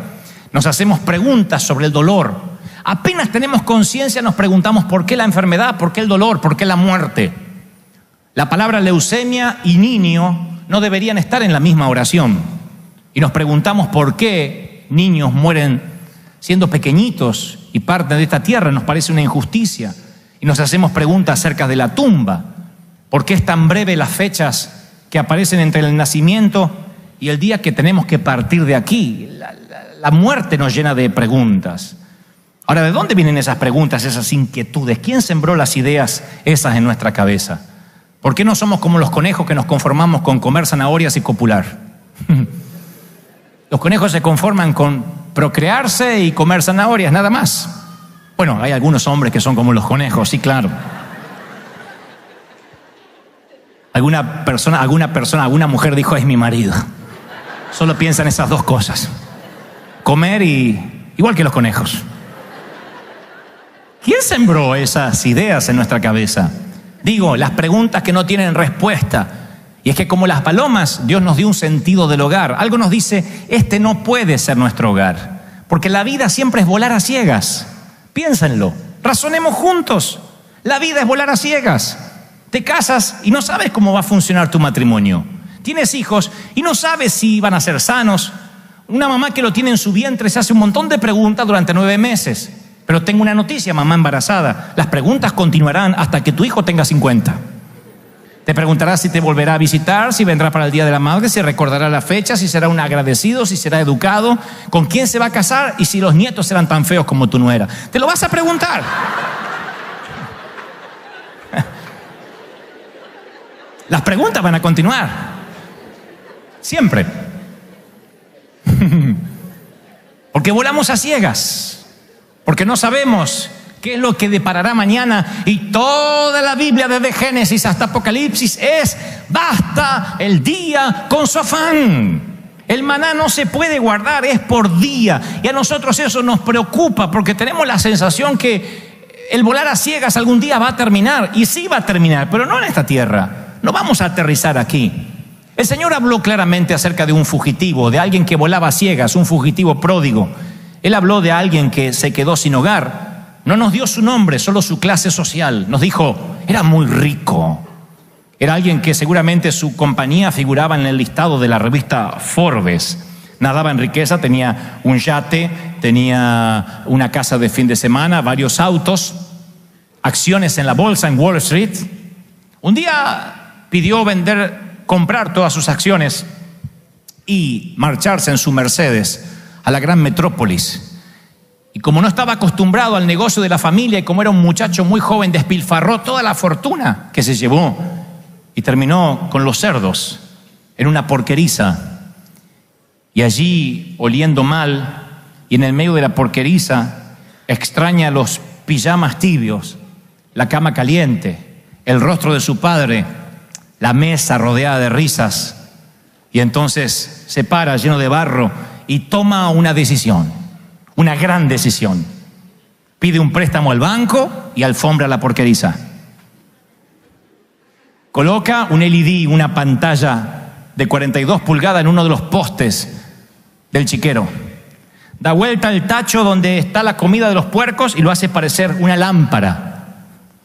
Nos hacemos preguntas sobre el dolor. Apenas tenemos conciencia nos preguntamos por qué la enfermedad, por qué el dolor, por qué la muerte. La palabra leucemia y niño no deberían estar en la misma oración. Y nos preguntamos por qué niños mueren siendo pequeñitos y parten de esta tierra. Nos parece una injusticia. Y nos hacemos preguntas acerca de la tumba. ¿Por qué es tan breve las fechas que aparecen entre el nacimiento y el día que tenemos que partir de aquí? La muerte nos llena de preguntas. Ahora, ¿de dónde vienen esas preguntas, esas inquietudes? ¿Quién sembró las ideas esas en nuestra cabeza? ¿Por qué no somos como los conejos que nos conformamos con comer zanahorias y copular? Los conejos se conforman con procrearse y comer zanahorias, nada más. Bueno, hay algunos hombres que son como los conejos, sí, claro. Alguna mujer dijo, es mi marido. Solo piensa en esas dos cosas. Comer y igual que los conejos. ¿Quién sembró esas ideas en nuestra cabeza? Digo, las preguntas que no tienen respuesta. Y es que como las palomas, Dios nos dio un sentido del hogar. Algo nos dice, este no puede ser nuestro hogar. Porque la vida siempre es volar a ciegas. Piénsenlo, razonemos juntos. La vida es volar a ciegas. Te casas y no sabes cómo va a funcionar tu matrimonio. Tienes hijos y no sabes si van a ser sanos. Una mamá que lo tiene en su vientre se hace un montón de preguntas durante 9 meses. Pero tengo una noticia, mamá embarazada. Las preguntas continuarán hasta que tu hijo tenga 50. Te preguntarás si te volverá a visitar, si vendrá para el Día de la Madre, si recordará la fecha, si será un agradecido, si será educado, con quién se va a casar y si los nietos serán tan feos como tu nuera. Te lo vas a preguntar. Las preguntas van a continuar. Siempre. Porque volamos a ciegas. Porque no sabemos qué es lo que deparará mañana. Y toda la Biblia desde Génesis hasta Apocalipsis es basta el día con su afán. El maná no se puede guardar, es por día. Y a nosotros eso nos preocupa porque tenemos la sensación que el volar a ciegas algún día va a terminar. Y sí va a terminar, pero no en esta tierra. No vamos a aterrizar aquí. El Señor habló claramente acerca de un fugitivo, de alguien que volaba a ciegas, un fugitivo pródigo. Él habló de alguien que se quedó sin hogar. No nos dio su nombre, solo su clase social. Nos dijo, era muy rico. Era alguien que seguramente su compañía figuraba en el listado de la revista Forbes. Nadaba en riqueza, tenía un yate, tenía una casa de fin de semana, varios autos, acciones en la bolsa en Wall Street. Un día pidió comprar todas sus acciones y marcharse en su Mercedes a la gran metrópolis. Y como no estaba acostumbrado al negocio de la familia y como era un muchacho muy joven, despilfarró toda la fortuna que se llevó y terminó con los cerdos en una porqueriza. Y allí, oliendo mal, y en el medio de la porqueriza, extraña los pijamas tibios, la cama caliente, el rostro de su padre, la mesa rodeada de risas. Y entonces se para lleno de barro y toma una decisión. Una gran decisión. Pide un préstamo al banco y alfombra la porqueriza. Coloca un LED, una pantalla de 42 pulgadas en uno de los postes del chiquero. Da vuelta al tacho donde está la comida de los puercos y lo hace parecer una lámpara.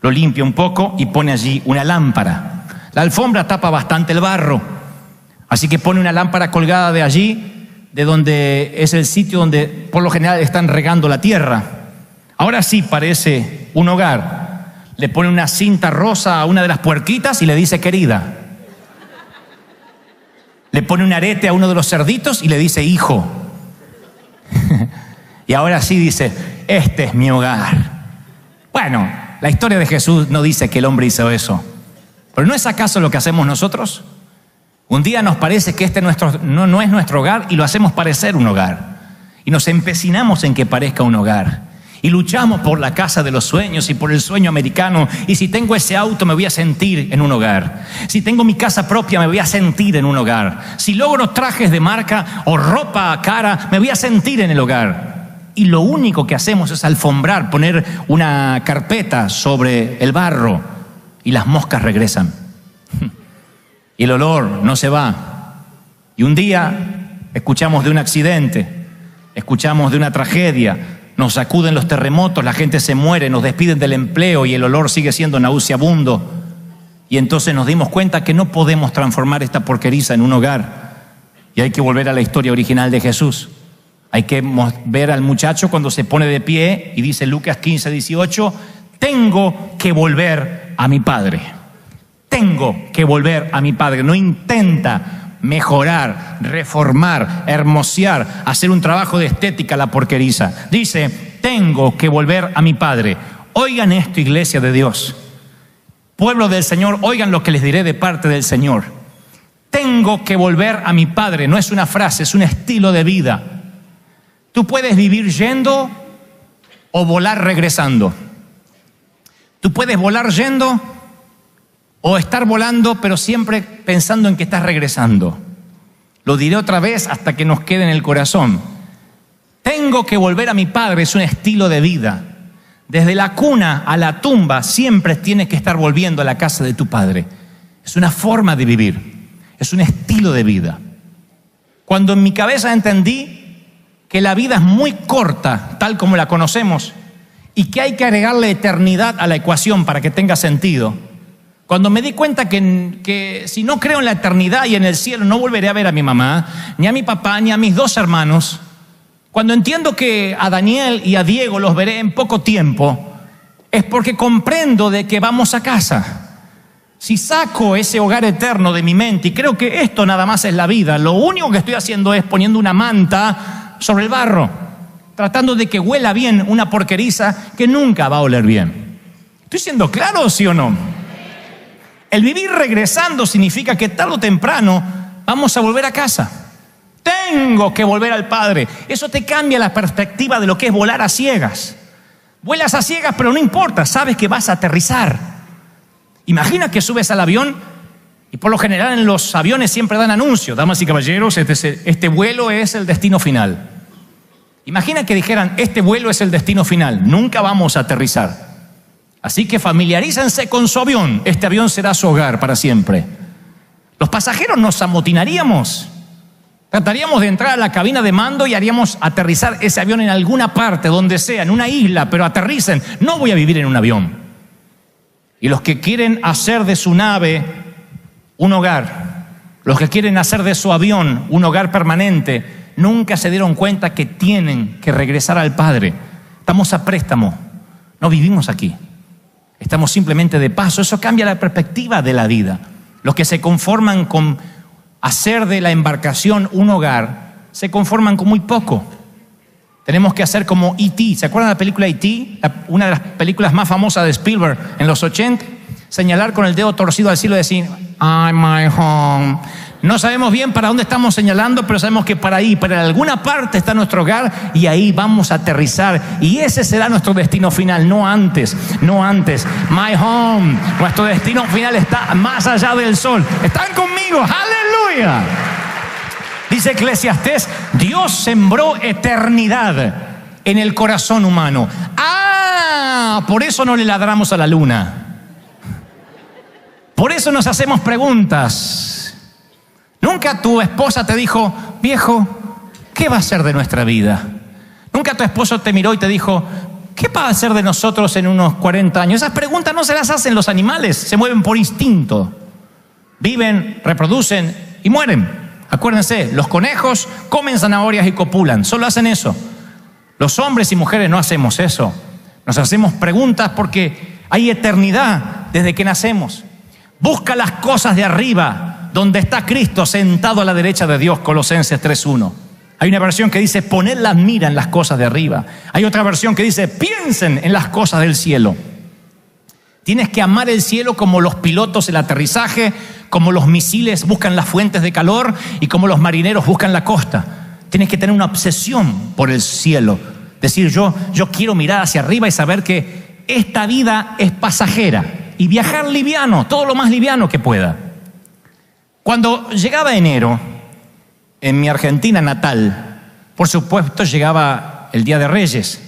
Lo limpia un poco y pone allí una lámpara. La alfombra tapa bastante el barro. Así que pone una lámpara colgada de allí, de donde es el sitio donde por lo general están regando la tierra. Ahora sí parece un hogar. Le pone una cinta rosa a una de las puerquitas y le dice querida. Le pone un arete a uno de los cerditos y le dice hijo. Y ahora sí dice, este es mi hogar. Bueno, la historia de Jesús no dice que el hombre hizo eso. ¿Pero no es acaso lo que hacemos nosotros? Un día nos parece que este no es nuestro hogar y lo hacemos parecer un hogar. Y nos empecinamos en que parezca un hogar. Y luchamos por la casa de los sueños y por el sueño americano. Y si tengo ese auto me voy a sentir en un hogar. Si tengo mi casa propia me voy a sentir en un hogar. Si logro trajes de marca o ropa cara me voy a sentir en el hogar. Y lo único que hacemos es alfombrar, poner una carpeta sobre el barro y las moscas regresan. Y el olor no se va. Y un día escuchamos de un accidente, escuchamos de una tragedia, nos sacuden los terremotos, la gente se muere, nos despiden del empleo y el olor sigue siendo nauseabundo. Y entonces nos dimos cuenta que no podemos transformar esta porqueriza en un hogar. Y hay que volver a la historia original de Jesús. Hay que ver al muchacho cuando se pone de pie y dice Lucas 15:18, tengo que volver a mi padre. Tengo que volver a mi padre. No intenta mejorar, reformar, hermosear, hacer un trabajo de estética la porqueriza. Dice, tengo que volver a mi padre. Oigan esto, iglesia de Dios. Pueblo del Señor, oigan lo que les diré de parte del Señor. Tengo que volver a mi padre. No es una frase, es un estilo de vida. Tú puedes vivir yendo o volar regresando. Tú puedes volar yendo o estar volando, pero siempre pensando en que estás regresando. Lo diré otra vez hasta que nos quede en el corazón. Tengo que volver a mi padre, es un estilo de vida. Desde la cuna a la tumba siempre tienes que estar volviendo a la casa de tu padre. Es una forma de vivir, es un estilo de vida. Cuando en mi cabeza entendí que la vida es muy corta, tal como la conocemos, y que hay que agregarle eternidad a la ecuación para que tenga sentido. Cuando me di cuenta que si no creo en la eternidad y en el cielo no volveré a ver a mi mamá, ni a mi papá, ni a mis dos hermanos. Cuando entiendo que a Daniel y a Diego los veré en poco tiempo, es porque comprendo de que vamos a casa. Si saco ese hogar eterno de mi mente y creo que esto nada más es la vida, lo único que estoy haciendo es poniendo una manta sobre el barro, tratando de que huela bien una porqueriza que nunca va a oler bien. ¿Estoy siendo claro, sí o no? El vivir regresando significa que tarde o temprano vamos a volver a casa. Tengo que volver al Padre. Eso te cambia la perspectiva de lo que es volar a ciegas. Vuelas a ciegas, pero no importa, sabes que vas a aterrizar. Imagina que subes al avión y por lo general en los aviones siempre dan anuncios. Damas y caballeros, este vuelo es el destino final. Imagina que dijeran, este vuelo es el destino final, nunca vamos a aterrizar. Así que familiarícense con su avión. Este avión será su hogar para siempre. Los pasajeros nos amotinaríamos. Trataríamos de entrar a la cabina de mando y haríamos aterrizar ese avión en alguna parte, donde sea, en una isla, pero aterricen. No voy a vivir en un avión. Y los que quieren hacer de su nave un hogar, los que quieren hacer de su avión un hogar permanente, nunca se dieron cuenta que tienen que regresar al Padre. Estamos a préstamo, no vivimos aquí. Estamos simplemente de paso. Eso cambia la perspectiva de la vida. Los que se conforman con hacer de la embarcación un hogar, se conforman con muy poco. Tenemos que hacer como E.T. ¿Se acuerdan de la película E.T.? Una de las películas más famosas de Spielberg en los 80. Señalar con el dedo torcido al cielo y decir, I'm my home. No sabemos bien para dónde estamos señalando, pero sabemos que para ahí, para alguna parte está nuestro hogar y ahí vamos a aterrizar. Y ese será nuestro destino final, no antes, no antes. My home, nuestro destino final está más allá del sol. ¿Están conmigo? ¡Aleluya! Dice Eclesiastés, Dios sembró eternidad en el corazón humano. Por eso no le ladramos a la luna. Por eso nos hacemos preguntas. Nunca tu esposa te dijo, viejo, ¿qué va a ser de nuestra vida? Nunca tu esposo te miró y te dijo, ¿qué va a ser de nosotros en unos 40 años? Esas preguntas no se las hacen los animales, se mueven por instinto. Viven, reproducen y mueren. Acuérdense, los conejos comen zanahorias y copulan, solo hacen eso. Los hombres y mujeres no hacemos eso. Nos hacemos preguntas porque hay eternidad desde que nacemos. Busca las cosas de arriba, donde está Cristo sentado a la derecha de Dios, Colosenses 3:1. Hay una versión que dice, poned la mira en las cosas de arriba. Hay otra versión que dice, piensen en las cosas del cielo. Tienes que amar el cielo como los pilotos el aterrizaje, como los misiles buscan las fuentes de calor y como los marineros buscan la costa. Tienes que tener una obsesión por el cielo. Decir, yo quiero mirar hacia arriba y saber que esta vida es pasajera y viajar liviano, todo lo más liviano que pueda. Cuando llegaba enero, en mi Argentina natal, por supuesto llegaba el Día de Reyes.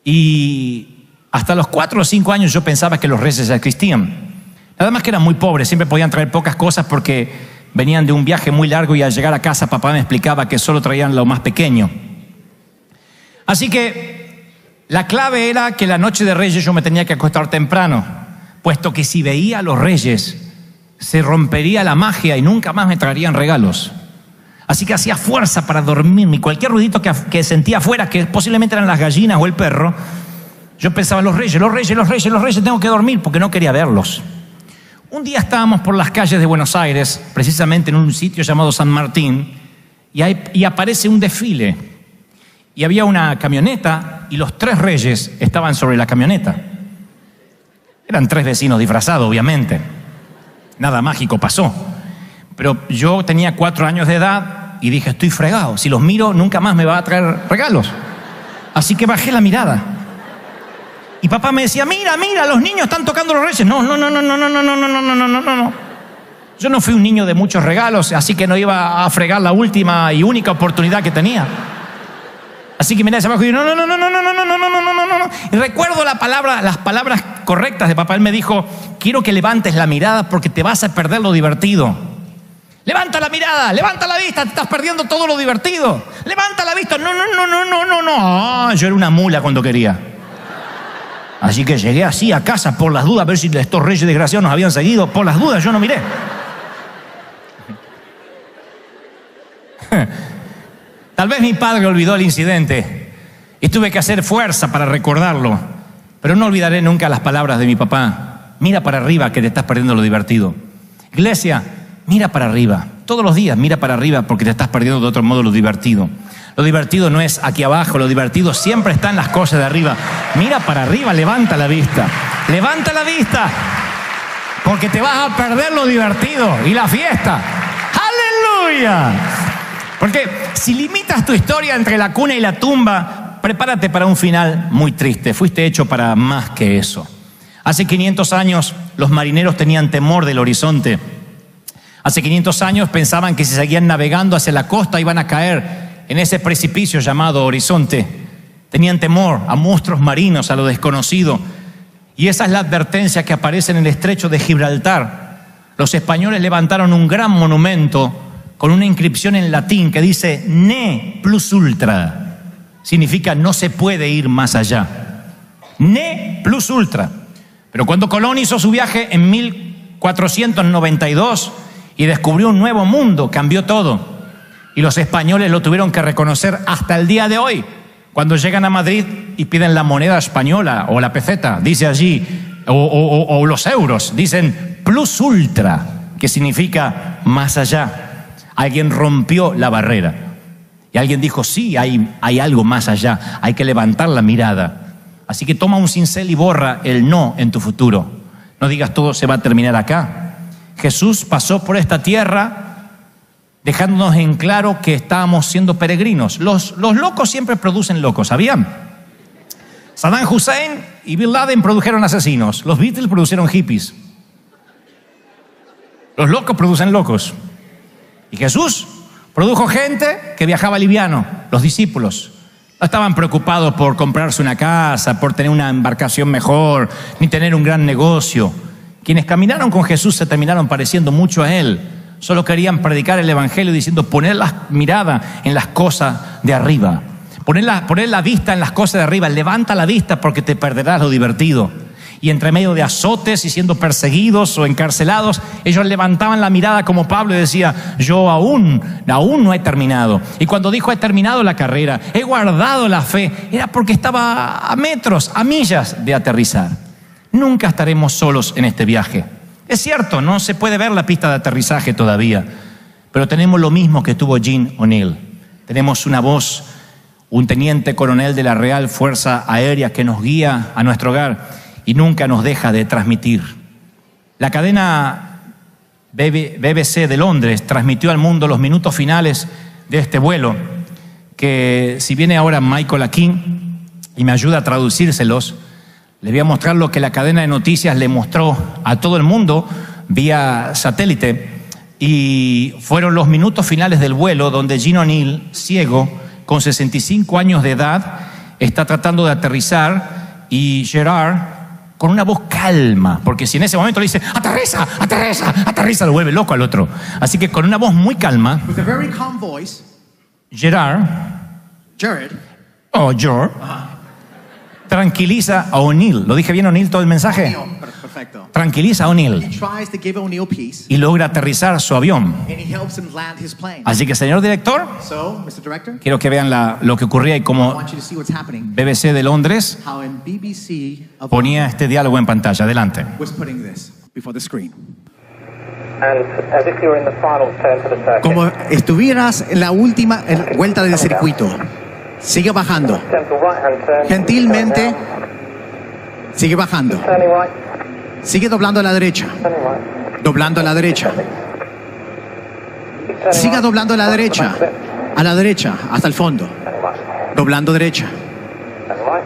Y hasta los 4 o 5 años yo pensaba que los reyes ya existían. Nada más que eran muy pobres, siempre podían traer pocas cosas porque venían de un viaje muy largo y al llegar a casa papá me explicaba que solo traían lo más pequeño. Así que la clave era que la noche de Reyes yo me tenía que acostar temprano, puesto que si veía a los reyes se rompería la magia y nunca más me traerían regalos. Así que hacía fuerza para dormirme y cualquier ruidito que sentía afuera, que posiblemente eran las gallinas o el perro, yo pensaba, los reyes, tengo que dormir porque no quería verlos. Un día estábamos por las calles de Buenos Aires, precisamente en un sitio llamado San Martín, y aparece un desfile. Y había una camioneta y los 3 reyes estaban sobre la camioneta. Eran 3 vecinos disfrazados, obviamente. Nada mágico pasó. Pero yo tenía 4 años de edad y dije, estoy fregado. Si los miro, nunca más me va a traer regalos. Así que bajé la mirada. Y papá me decía, mira, los niños están tocando los reyes. No. Yo no fui un niño de muchos regalos, así que no iba a fregar la última y única oportunidad que tenía. Así que miré hacia abajo y digo, no. Y recuerdo las palabras correctas de papá. Él me dijo, quiero que levantes la mirada porque te vas a perder lo divertido. Levanta la mirada, levanta la vista, te estás perdiendo todo lo divertido. Levanta la vista, no. Yo era una mula cuando quería. Así que llegué así a casa por las dudas, a ver si estos reyes desgraciados nos habían seguido. Por las dudas yo no miré. Tal vez mi padre olvidó el incidente y tuve que hacer fuerza para recordarlo. Pero no olvidaré nunca las palabras de mi papá. Mira para arriba que te estás perdiendo lo divertido. Iglesia, mira para arriba. Todos los días mira para arriba porque te estás perdiendo de otro modo lo divertido. Lo divertido no es aquí abajo, lo divertido siempre está en las cosas de arriba. Mira para arriba, levanta la vista. Levanta la vista porque te vas a perder lo divertido y la fiesta. ¡Aleluya! Porque si limitas tu historia entre la cuna y la tumba, prepárate para un final muy triste. Fuiste hecho para más que eso. Hace 500 años los marineros tenían temor del horizonte. Hace 500 años pensaban que si seguían navegando hacia la costa iban a caer en ese precipicio llamado horizonte. Tenían temor a monstruos marinos, a lo desconocido. Y esa es la advertencia que aparece en el estrecho de Gibraltar. Los españoles levantaron un gran monumento con una inscripción en latín que dice ne plus ultra. Significa no se puede ir más allá. Ne plus ultra. Pero cuando Colón hizo su viaje en 1492 y descubrió un nuevo mundo, cambió todo. Y los españoles lo tuvieron que reconocer hasta el día de hoy. Cuando llegan a Madrid y piden la moneda española o la peseta, dice allí, o los euros, dicen plus ultra, que significa más allá. Alguien rompió la barrera. Y alguien dijo, sí, hay algo más allá. Hay que levantar la mirada. Así que toma un cincel y borra el no en tu futuro. No digas todo se va a terminar acá. Jesús pasó por esta tierra dejándonos en claro que estábamos siendo peregrinos. Los locos siempre producen locos, ¿sabían? Saddam Hussein y Bin Laden produjeron asesinos. Los Beatles produjeron hippies. Los locos producen locos. Y Jesús produjo gente que viajaba liviano, los discípulos. No estaban preocupados por comprarse una casa, por tener una embarcación mejor, ni tener un gran negocio. Quienes caminaron con Jesús se terminaron pareciendo mucho a Él. Solo querían predicar el evangelio diciendo poner la mirada en las cosas de arriba. Poner la vista en las cosas de arriba. Levanta la vista porque te perderás lo divertido. y entre medio de azotes y siendo perseguidos o encarcelados, ellos levantaban la mirada como Pablo y decía: yo aún no he terminado. Y cuando dijo he terminado la carrera, he guardado la fe, era porque estaba a metros, a millas de aterrizar. Nunca estaremos solos en este viaje. Es cierto, no se puede ver la pista de aterrizaje todavía, pero tenemos lo mismo que tuvo Jean O'Neill. Tenemos una voz, un teniente coronel de la Real Fuerza Aérea que nos guía a nuestro hogar y nunca nos deja de transmitir. La cadena BBC de Londres transmitió al mundo los minutos finales de este vuelo, que si viene ahora Michael aquí y me ayuda a traducírselos, les voy a mostrar lo que la cadena de noticias le mostró a todo el mundo vía satélite. Y fueron los minutos finales del vuelo donde Jean O'Neill, ciego, con 65 años de edad, está tratando de aterrizar, y Gerard, con una voz calma, porque si en ese momento le dice aterriza, aterriza, aterriza, lo vuelve loco al otro. Así que con una voz muy calma,
With a very calm voice,
Gerard tranquiliza a O'Neill. ¿Lo dije bien, O'Neill, todo el mensaje?
Perfecto.
Tranquiliza a O'Neill
Tries to give O'Neill peace,
y logra aterrizar su avión.
and he helps him land his plane.
Así que, señor director,
So, Mr. Director,
quiero que vean lo que ocurría y
I
cómo
want you to see what's happening.
BBC de Londres
How in BBC of
ponía este diálogo en pantalla. Adelante.
was putting this before the screen.
And as if you were in the final turn for the circuit.
Como estuvieras en la última vuelta del circuito. Sigue bajando.
Gentle right-hand turn.
Gentilmente, sigue bajando.
Turning right,
Sigue doblando a la derecha.
turning right.
Doblando a la derecha.
Keep turning
Siga
right.
doblando a la derecha. A la derecha, hasta el fondo.
Turning right.
Doblando derecha.
Turning right.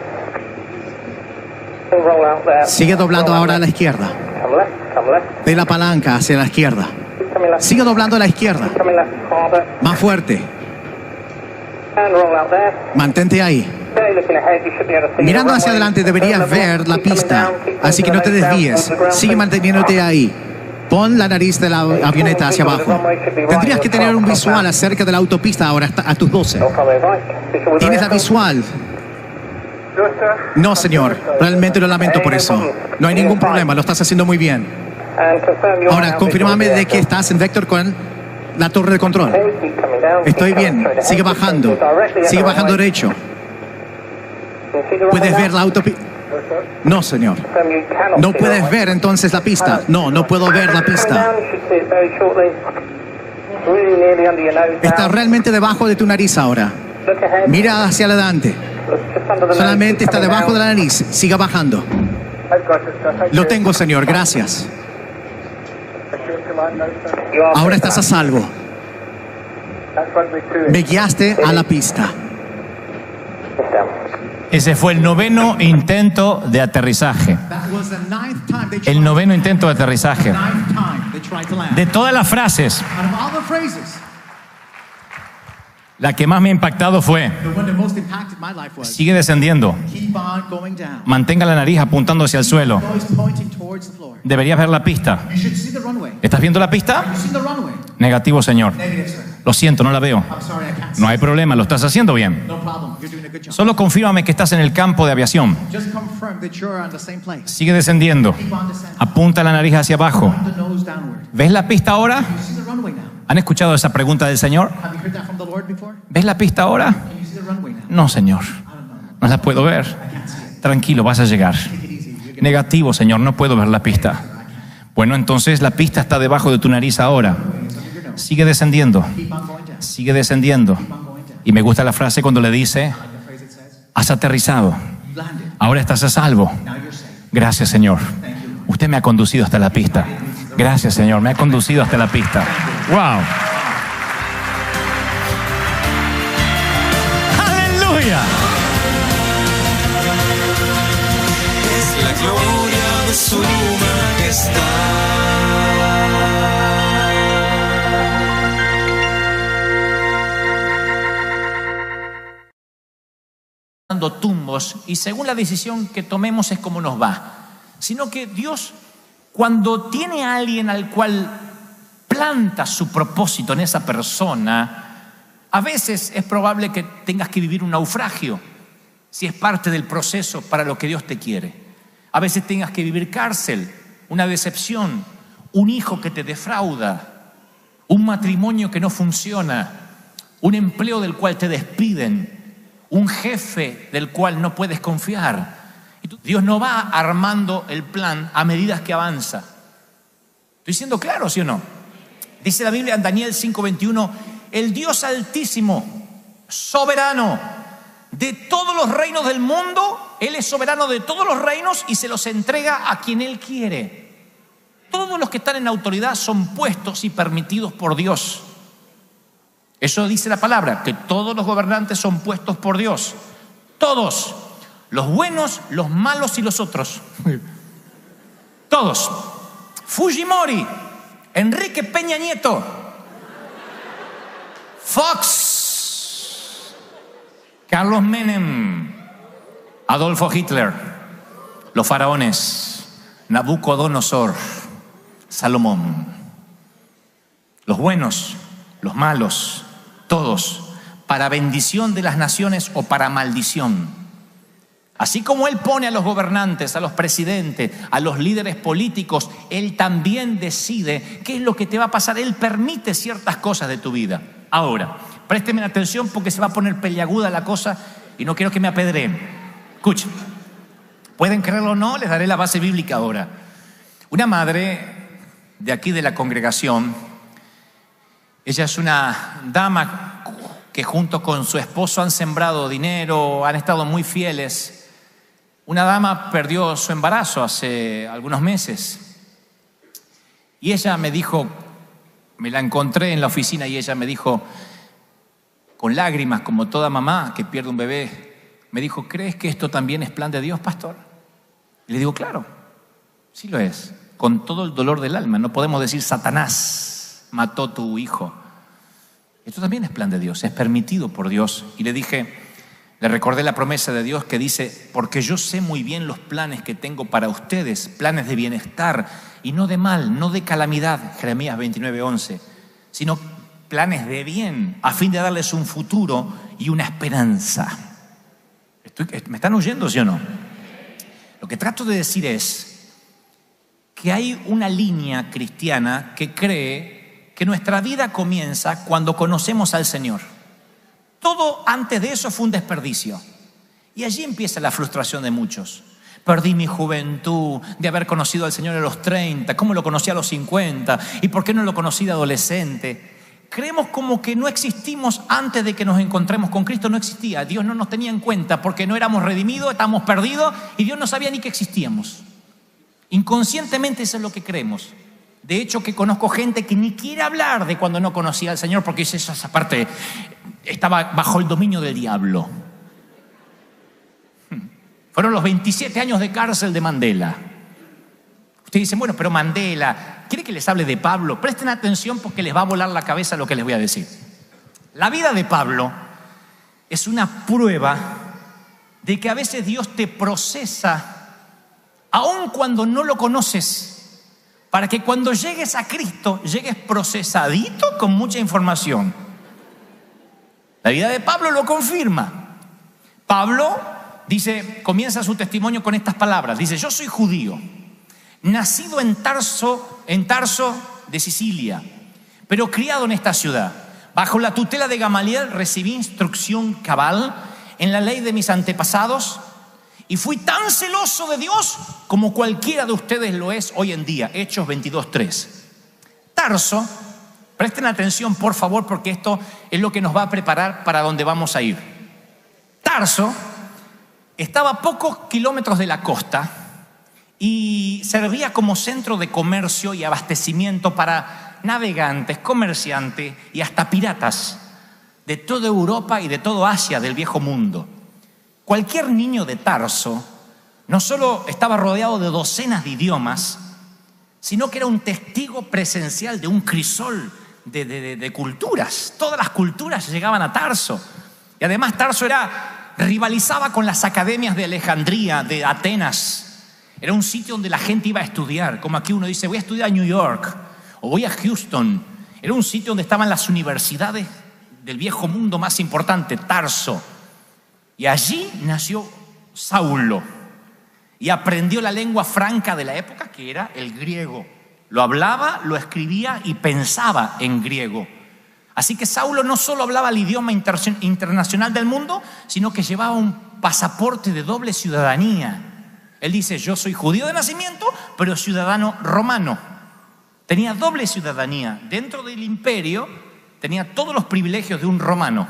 And roll out there.
Sigue doblando ahora a la izquierda.
Come left, come left.
De la palanca hacia la izquierda.
Keep coming left.
Sigue doblando a la izquierda.
Coming left harder.
Más fuerte.
And roll out there.
Mantente ahí.
Stay looking ahead. You should be able to see
Mirando
the
hacia
runway.
adelante deberías ver la pista. Así que no te desvíes. Sigue manteniéndote ahí. Pon la nariz de la avioneta hacia abajo. Tendrías que tener un visual acerca de la autopista ahora a tus 12. ¿Tienes la visual? No, señor. Realmente lo lamento por eso. No hay ningún problema. Lo estás haciendo muy bien. Ahora, confírmame de que estás en vector con la torre de control. Estoy bien. Sigue bajando. Sigue bajando derecho. ¿Puedes ver la autopista? No, señor. ¿No puedes ver entonces la pista? No, no puedo ver la pista. Está realmente debajo de tu nariz ahora. Mira hacia adelante. Solamente está debajo de la nariz. Siga bajando. Lo tengo, señor. Gracias. Ahora estás a salvo. Me guiaste a la pista.
Ese fue el 9º intento de aterrizaje. El 9º intento de aterrizaje. De todas las frases, la que más me ha impactado fue: sigue descendiendo, mantenga la nariz apuntando hacia el suelo. Deberías ver la pista. ¿Estás viendo la pista? Negativo, señor. Lo siento, no la veo. No hay problema, lo estás haciendo bien. Solo confírmame que estás en el campo de aviación. Sigue descendiendo. Apunta la nariz hacia abajo. ¿Ves la pista ahora? ¿Han escuchado esa pregunta del Señor? ¿Ves la pista ahora? No, Señor. No la puedo ver. Tranquilo, vas a llegar. Negativo, Señor, no puedo ver la pista. Bueno, entonces la pista está debajo de tu nariz ahora. Sigue descendiendo. Sigue descendiendo. Y me gusta la frase cuando le dice: has aterrizado. Ahora estás a salvo. Gracias, Señor. Usted me ha conducido hasta la pista. Gracias, Señor. Me ha conducido hasta la pista. ¡Wow! ¡Aleluya!
Es la gloria de su majestad.
Dando tumbos, y según la decisión que tomemos es como nos va. Sino que Dios, cuando tiene a alguien al cual planta su propósito en esa persona, a veces es probable que tengas que vivir un naufragio, si es parte del proceso para lo que Dios te quiere. A veces tengas que vivir cárcel, una decepción, un hijo que te defrauda, un matrimonio que no funciona, un empleo del cual te despiden, un jefe del cual no puedes confiar. Dios no va armando el plan a medida que avanza. ¿Estoy siendo claro, sí o no? Dice la Biblia en Daniel 5:21, el Dios altísimo, soberano de todos los reinos del mundo, Él es soberano de todos los reinos y se los entrega a quien Él quiere. Todos los que están en autoridad son puestos y permitidos por Dios. Eso dice la palabra, que todos los gobernantes son puestos por Dios. Todos, los buenos, los malos y los otros. Todos. Fujimori, Enrique Peña Nieto, Fox, Carlos Menem, Adolfo Hitler, los faraones, Nabucodonosor, Salomón. Los buenos, los malos, todos, para bendición de las naciones o para maldición. Así como Él pone a los gobernantes, a los presidentes, a los líderes políticos, Él también decide qué es lo que te va a pasar. Él permite ciertas cosas de tu vida. Ahora, présteme atención porque se va a poner peliaguda la cosa y no quiero que me apedreen. Escuchen, pueden creerlo o no, les daré la base bíblica ahora. Una madre de aquí de la congregación, ella es una dama que junto con su esposo han sembrado dinero, han estado muy fieles. Una dama perdió su embarazo hace algunos meses y ella me dijo, me la encontré en la oficina y ella me dijo, con lágrimas, como toda mamá que pierde un bebé, me dijo, ¿crees que esto también es plan de Dios, pastor? Y le digo, claro, sí lo es, con todo el dolor del alma. No podemos decir, Satanás mató tu hijo. Esto también es plan de Dios, es permitido por Dios. Y le dije, le recordé la promesa de Dios que dice, porque yo sé muy bien los planes que tengo para ustedes, planes de bienestar y no de mal, no de calamidad, Jeremías 29:11, sino planes de bien, a fin de darles un futuro y una esperanza. ¿Me están oyendo, sí o no? Lo que trato de decir es que hay una línea cristiana que cree que nuestra vida comienza cuando conocemos al Señor. Todo antes de eso fue un desperdicio. Y allí empieza la frustración de muchos. Perdí mi juventud de haber conocido al Señor a los 30. ¿Cómo lo conocí a los 50? ¿Y por qué no lo conocí de adolescente? Creemos como que no existimos antes de que nos encontremos con Cristo. No existía. Dios no nos tenía en cuenta porque no éramos redimidos, estábamos perdidos y Dios no sabía ni que existíamos. Inconscientemente eso es lo que creemos. De hecho, que conozco gente que ni quiere hablar de cuando no conocía al Señor porque dice, esa parte estaba bajo el dominio del diablo. Fueron los 27 años de cárcel de Mandela. Ustedes dicen, bueno, pero Mandela, ¿quiere que les hable de Pablo? Presten atención porque les va a volar la cabeza lo que les voy a decir. La vida de Pablo es una prueba de que a veces Dios te procesa aun cuando no lo conoces, para que cuando llegues a Cristo, llegues procesadito con mucha información. La vida de Pablo lo confirma. Pablo dice, comienza su testimonio con estas palabras. Dice, yo soy judío, nacido en Tarso de Sicilia, pero criado en esta ciudad. Bajo la tutela de Gamaliel recibí instrucción cabal en la ley de mis antepasados y fui tan celoso de Dios como cualquiera de ustedes lo es hoy en día. Hechos 22:3. Tarso, presten atención por favor porque esto es lo que nos va a preparar para donde vamos a ir. Tarso estaba a pocos kilómetros de la costa y servía como centro de comercio y abastecimiento para navegantes, comerciantes y hasta piratas de toda Europa y de toda Asia del viejo mundo. Cualquier niño de Tarso no solo estaba rodeado de docenas de idiomas, sino que era un testigo presencial de un crisol de culturas. Todas las culturas llegaban a Tarso. Y además Tarso rivalizaba con las academias de Alejandría, de Atenas. Era un sitio donde la gente iba a estudiar. Como aquí uno dice, voy a estudiar a New York o voy a Houston. Era un sitio donde estaban las universidades del viejo mundo más importante, Tarso. Y allí nació Saulo. y aprendió la lengua franca de la época, que era el griego. Lo hablaba, lo escribía y pensaba en griego. Así que Saulo no solo hablaba el idioma internacional del mundo, sino que llevaba un pasaporte de doble ciudadanía. Él dice, yo soy judío de nacimiento, pero ciudadano romano. Tenía doble ciudadanía. Dentro del imperio tenía todos los privilegios de un romano.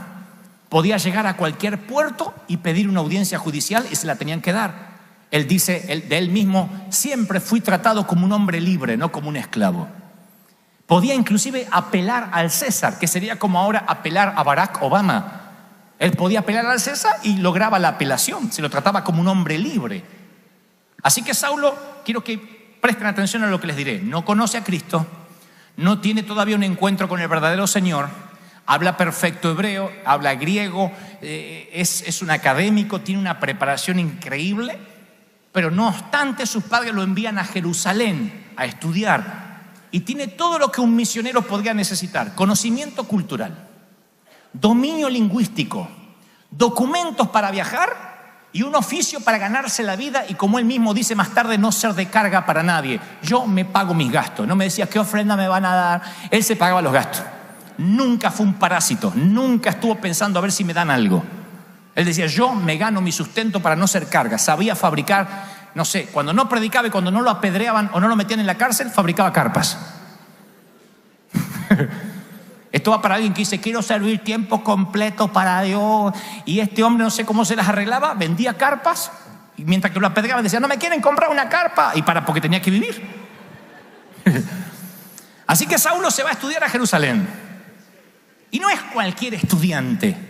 Podía llegar a cualquier puerto y pedir una audiencia judicial y se la tenían que dar. Él dice de él mismo, siempre fui tratado como un hombre libre, no como un esclavo. Podía inclusive apelar al César, que sería como ahora apelar a Barack Obama. Él podía apelar al César y lograba la apelación, se lo trataba como un hombre libre. Así que Saulo, quiero que presten atención a lo que les diré, no conoce a Cristo, no tiene todavía un encuentro con el verdadero Señor, habla perfecto hebreo, habla griego, es un académico, tiene una preparación increíble, pero no obstante sus padres lo envían a Jerusalén a estudiar y tiene todo lo que un misionero podría necesitar: conocimiento cultural, dominio lingüístico, documentos para viajar y un oficio para ganarse la vida y, como él mismo dice más tarde, no ser de carga para nadie. Yo me pago mis gastos. No me decía qué ofrenda me van a dar, él se pagaba los gastos. Nunca fue un parásito, nunca estuvo pensando a ver si me dan algo. Él decía, yo me gano mi sustento para no ser carga. Sabía fabricar, no sé, cuando no predicaba y cuando no lo apedreaban o no lo metían en la cárcel, fabricaba carpas. Esto va para alguien que dice, quiero servir tiempo completo para Dios. Y este hombre no sé cómo se las arreglaba, vendía carpas. Y mientras que lo apedreaban decía, no me quieren comprar una carpa. Y porque tenía que vivir. Así que Saulo se va a estudiar a Jerusalén. Y no es cualquier estudiante.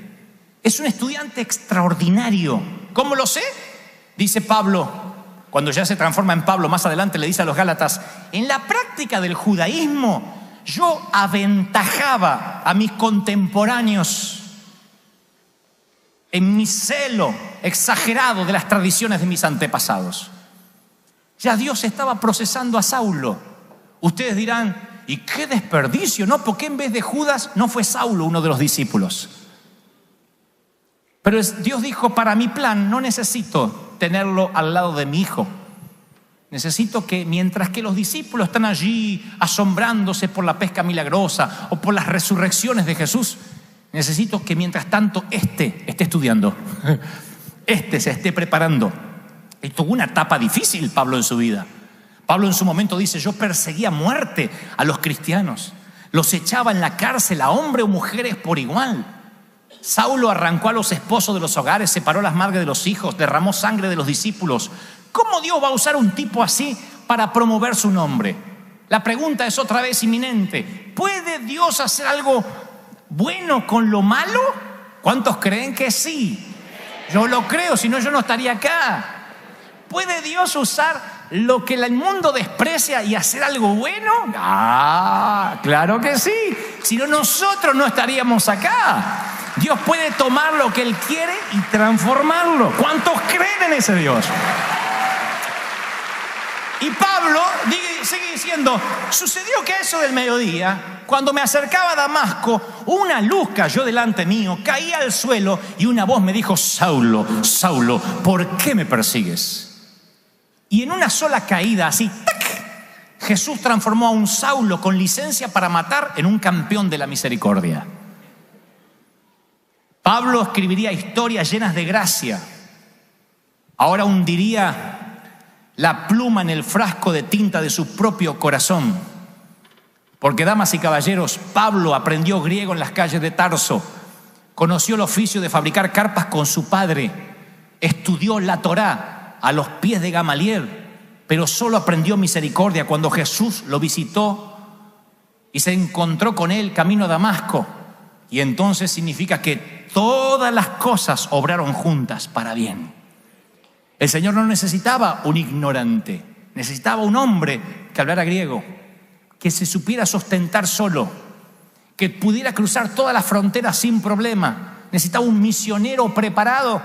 Es un estudiante extraordinario. ¿Cómo lo sé? Dice Pablo, cuando ya se transforma en Pablo, más adelante le dice a los Gálatas, en la práctica del judaísmo yo aventajaba a mis contemporáneos en mi celo exagerado de las tradiciones de mis antepasados. Ya Dios estaba procesando a Saulo. Ustedes dirán, ¿y qué desperdicio? ¿No? ¿Por qué en vez de Judas no fue Saulo uno de los discípulos? Pero Dios dijo, para mi plan no necesito tenerlo al lado de mi hijo. Necesito que mientras que los discípulos están allí asombrándose por la pesca milagrosa o por las resurrecciones de Jesús, necesito que mientras tanto esté estudiando, se esté preparando. Y tuvo una etapa difícil Pablo en su vida. Pablo en su momento dice, yo perseguía a muerte a los cristianos, los echaba en la cárcel a hombres o mujeres por igual. Saulo arrancó a los esposos de los hogares, separó las madres de los hijos, derramó sangre de los discípulos. ¿Cómo Dios va a usar un tipo así para promover su nombre? La pregunta es otra vez inminente. ¿Puede Dios hacer algo bueno con lo malo? ¿Cuántos creen que sí? Yo lo creo, si no yo no estaría acá. ¿Puede Dios usar lo que el mundo desprecia y hacer algo bueno? Claro que sí. Si no, nosotros no estaríamos acá. Dios puede tomar lo que Él quiere y transformarlo. ¿Cuántos creen en ese Dios? Y Pablo sigue diciendo, sucedió que a eso del mediodía, cuando me acercaba a Damasco, una luz cayó delante mío, caí al suelo y una voz me dijo, Saulo, Saulo, ¿por qué me persigues? Y en una sola caída, así, ¡tac!, Jesús transformó a un Saulo con licencia para matar en un campeón de la misericordia. Pablo escribiría historias llenas de gracia. Ahora hundiría la pluma en el frasco de tinta de su propio corazón. Porque, damas y caballeros, Pablo aprendió griego en las calles de Tarso, conoció el oficio de fabricar carpas con su padre, estudió la Torá a los pies de Gamaliel, pero solo aprendió misericordia cuando Jesús lo visitó y se encontró con él camino a Damasco. Y entonces significa que todas las cosas obraron juntas para bien. El Señor no necesitaba un ignorante, necesitaba un hombre que hablara griego, que se supiera sustentar solo, que pudiera cruzar todas las fronteras sin problema. Necesitaba un misionero preparado.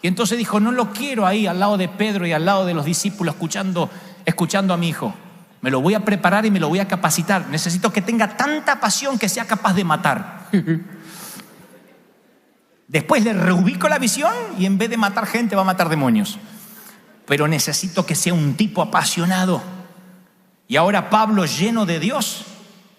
Y entonces dijo, no lo quiero ahí al lado de Pedro y al lado de los discípulos escuchando a mi hijo. Me lo voy a preparar y me lo voy a capacitar. Necesito que tenga tanta pasión que sea capaz de matar. Después le reubico la visión y en vez de matar gente va a matar demonios. pero necesito que sea un tipo apasionado. Y ahora Pablo, lleno de Dios,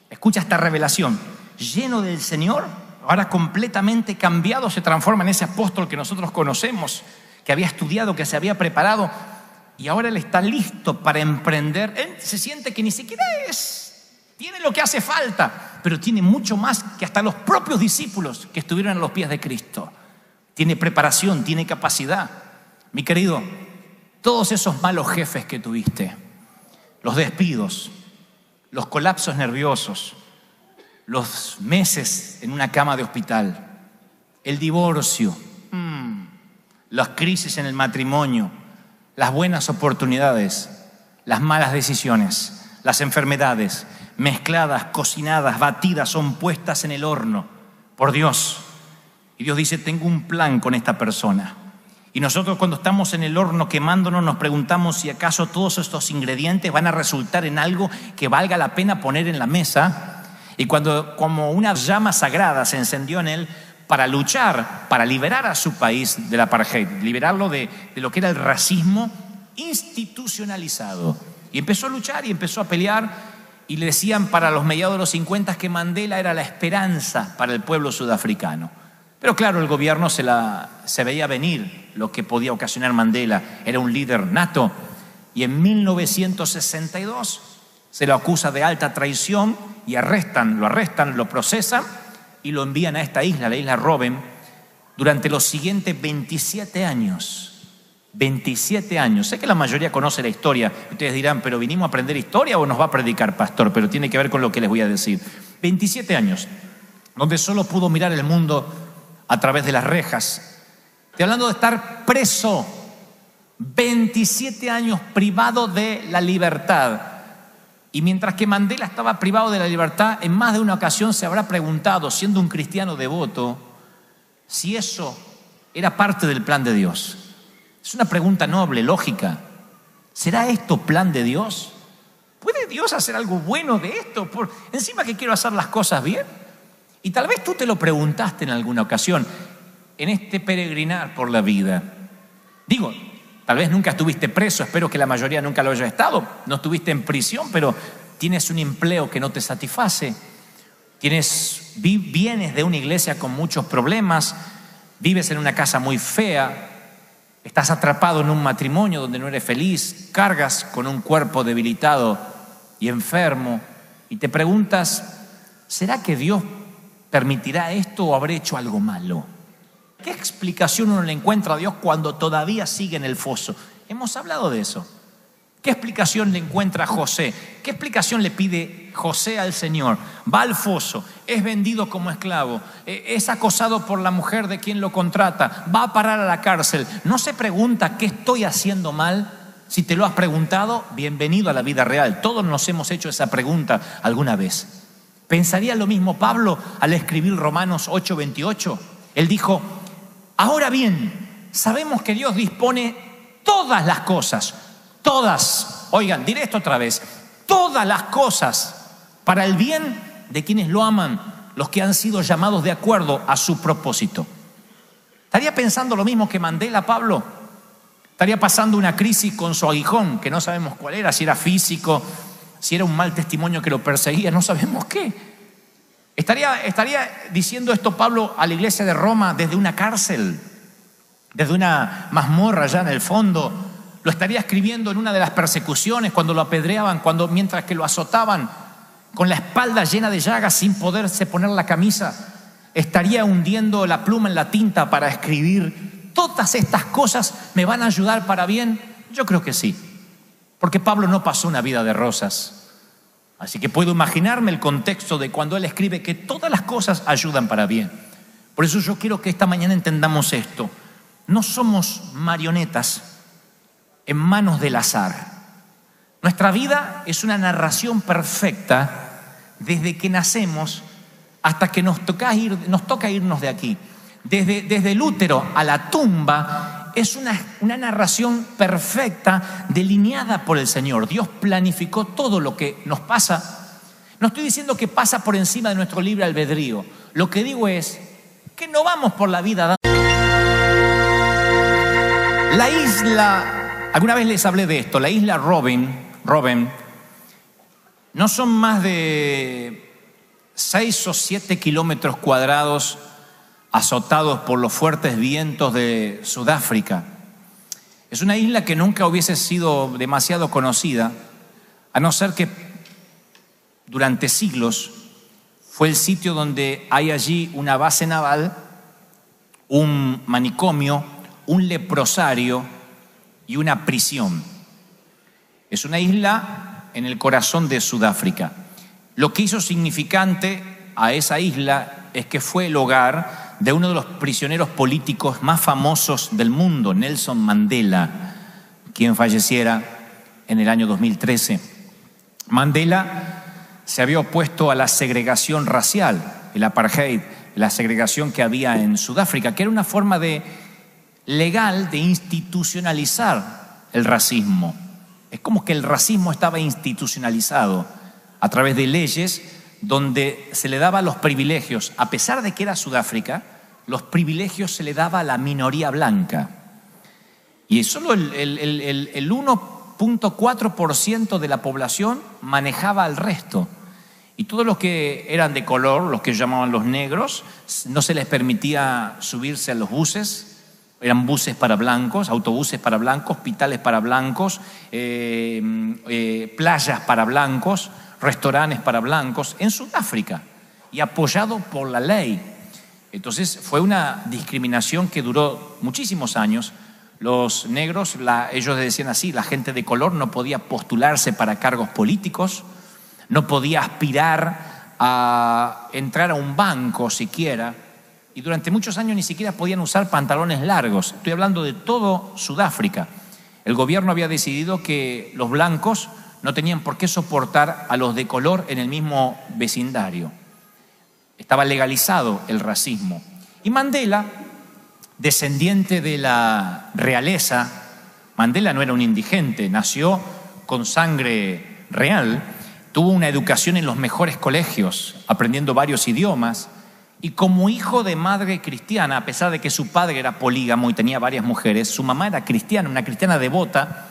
escucha esta revelación, lleno del Señor, ahora completamente cambiado, se transforma en ese apóstol que nosotros conocemos, que había estudiado, que se había preparado, y ahora él está listo para emprender. Él se siente que ni siquiera tiene lo que hace falta, pero tiene mucho más que hasta los propios discípulos que estuvieron a los pies de Cristo. Tiene preparación, tiene capacidad. Mi querido, todos esos malos jefes que tuviste, los despidos, los colapsos nerviosos, los meses en una cama de hospital, el divorcio, las crisis en el matrimonio, las buenas oportunidades, las malas decisiones, las enfermedades, mezcladas, cocinadas, batidas, son puestas en el horno por Dios. Y Dios dice, tengo un plan con esta persona. Y nosotros cuando estamos en el horno quemándonos nos preguntamos si acaso todos estos ingredientes van a resultar en algo que valga la pena poner en la mesa. Y cuando como una llama sagrada se encendió en él para luchar, para liberar a su país del apartheid, liberarlo de lo que era el racismo institucionalizado. Y empezó a luchar y empezó a pelear, y le decían para los mediados de los 50 que Mandela era la esperanza para el pueblo sudafricano. Pero claro, el gobierno se veía venir lo que podía ocasionar Mandela. Era un líder nato. Y en 1962 se lo acusa de alta traición y lo arrestan, lo procesan y lo envían a esta isla, la isla Robben, durante los siguientes 27 años. 27 años. Sé que la mayoría conoce la historia. Ustedes dirán, ¿pero vinimos a aprender historia o nos va a predicar, pastor? Pero tiene que ver con lo que les voy a decir. 27 años, donde solo pudo mirar el mundo a través de las rejas. Estoy hablando de estar preso, 27 años privado de la libertad. Y mientras que Mandela estaba privado de la libertad, en más de una ocasión se habrá preguntado, siendo un cristiano devoto, si eso era parte del plan de Dios. Es una pregunta noble, lógica. ¿Será esto plan de Dios? ¿Puede Dios hacer algo bueno de esto? Encima que quiero hacer las cosas bien. Y tal vez tú te lo preguntaste en alguna ocasión, en este peregrinar por la vida. Digo, tal vez nunca estuviste preso, espero que la mayoría nunca lo haya estado. No estuviste en prisión, pero tienes un empleo que no te satisface. Vienes de una iglesia con muchos problemas, vives en una casa muy fea, estás atrapado en un matrimonio donde no eres feliz, cargas con un cuerpo debilitado y enfermo y te preguntas, ¿será que Dios permitirá esto o habré hecho algo malo? ¿Qué explicación uno le encuentra a Dios cuando todavía sigue en el foso? Hemos hablado de eso. ¿Qué explicación le encuentra a José? ¿Qué explicación le pide José al Señor? Va al foso, es vendido como esclavo, es acosado por la mujer de quien lo contrata, va a parar a la cárcel. No se pregunta qué estoy haciendo mal. Si te lo has preguntado, bienvenido a la vida real. Todos nos hemos hecho esa pregunta alguna vez. ¿Pensaría lo mismo Pablo al escribir Romanos 8:28? Él dijo, ahora bien, sabemos que Dios dispone todas las cosas, todas, oigan, diré esto otra vez, todas las cosas para el bien de quienes lo aman, los que han sido llamados de acuerdo a su propósito. ¿Estaría pensando lo mismo que Mandela, Pablo? ¿Estaría pasando una crisis con su aguijón, que no sabemos cuál era, si era físico, si era un mal testimonio que lo perseguía, no sabemos qué? ¿Estaría diciendo esto Pablo a la iglesia de Roma desde una cárcel, desde una mazmorra allá en el fondo? ¿Lo estaría escribiendo en una de las persecuciones cuando lo apedreaban, mientras que lo azotaban con la espalda llena de llagas sin poderse poner la camisa? ¿Estaría hundiendo la pluma en la tinta para escribir todas estas cosas me van a ayudar para bien? Yo creo que sí, porque Pablo no pasó una vida de rosas. Así que puedo imaginarme el contexto de cuando él escribe que todas las cosas ayudan para bien. Por eso yo quiero que esta mañana entendamos esto. No somos marionetas en manos del azar. Nuestra vida es una narración perfecta desde que nacemos hasta que nos toca irnos de aquí. Desde el útero a la tumba es una narración perfecta delineada por el Señor. Dios planificó todo lo que nos pasa. No estoy diciendo que pasa por encima de nuestro libre albedrío. Lo que digo es que no vamos por la vida. La isla Alguna vez les hablé de esto. La isla Robben no son más de 6 o 7 kilómetros cuadrados azotados por los fuertes vientos de Sudáfrica. Es una isla que nunca hubiese sido demasiado conocida, a no ser que durante siglos fue el sitio donde hay allí una base naval, un manicomio, un leprosario y una prisión. Es una isla en el corazón de Sudáfrica. Lo que hizo significante a esa isla es que fue el hogar de uno de los prisioneros políticos más famosos del mundo, Nelson Mandela, quien falleciera en el año 2013. Mandela se había opuesto a la segregación racial, el apartheid, la segregación que había en Sudáfrica, que era una forma legal de institucionalizar el racismo. Es como que el racismo estaba institucionalizado a través de leyes donde se le daba los privilegios, a pesar de que era Sudáfrica, los privilegios se le daba a la minoría blanca. Y solo el 1.4% de la población manejaba al resto. Y todos los que eran de color, los que llamaban los negros, no se les permitía subirse a los buses. Eran buses para blancos, autobuses para blancos, hospitales para blancos, playas para blancos, restaurantes para blancos, en Sudáfrica, y apoyado por la ley. Entonces fue una discriminación que duró muchísimos años. Los negros, ellos decían así, la gente de color no podía postularse para cargos políticos, no podía aspirar a entrar a un banco siquiera, y durante muchos años ni siquiera podían usar pantalones largos. Estoy hablando de todo Sudáfrica. El gobierno había decidido que los blancos no tenían por qué soportar a los de color en el mismo vecindario. Estaba legalizado el racismo. Y Mandela, descendiente de la realeza, Mandela no era un indigente, nació con sangre real, tuvo una educación en los mejores colegios, aprendiendo varios idiomas, y como hijo de madre cristiana, a pesar de que su padre era polígamo y tenía varias mujeres, su mamá era cristiana, una cristiana devota,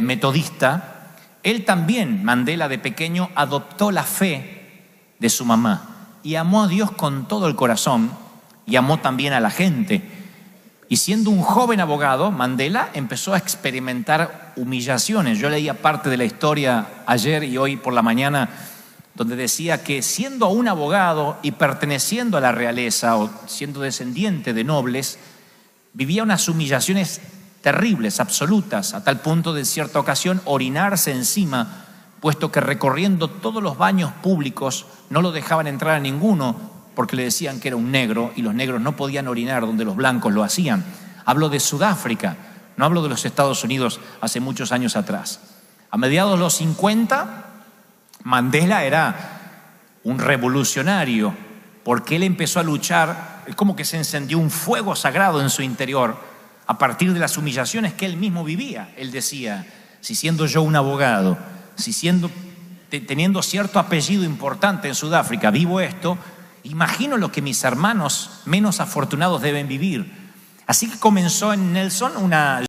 metodista. Él también, Mandela de pequeño, adoptó la fe de su mamá y amó a Dios con todo el corazón y amó también a la gente. Y siendo un joven abogado, Mandela empezó a experimentar humillaciones. Yo leía parte de la historia ayer y hoy por la mañana, donde decía que siendo un abogado y perteneciendo a la realeza o siendo descendiente de nobles, vivía unas humillaciones terribles, absolutas, a tal punto de en cierta ocasión orinarse encima, puesto que recorriendo todos los baños públicos no lo dejaban entrar a ninguno porque le decían que era un negro y los negros no podían orinar donde los blancos lo hacían. Hablo de Sudáfrica, no hablo de los Estados Unidos hace muchos años atrás. A mediados de los 50, Mandela era un revolucionario porque él empezó a luchar, es como que se encendió un fuego sagrado en su interior a partir de las humillaciones que él mismo vivía. Él decía, si siendo yo un abogado, teniendo cierto apellido importante en Sudáfrica, vivo esto, imagino lo que mis hermanos menos afortunados deben vivir. Así que comenzó en Nelson una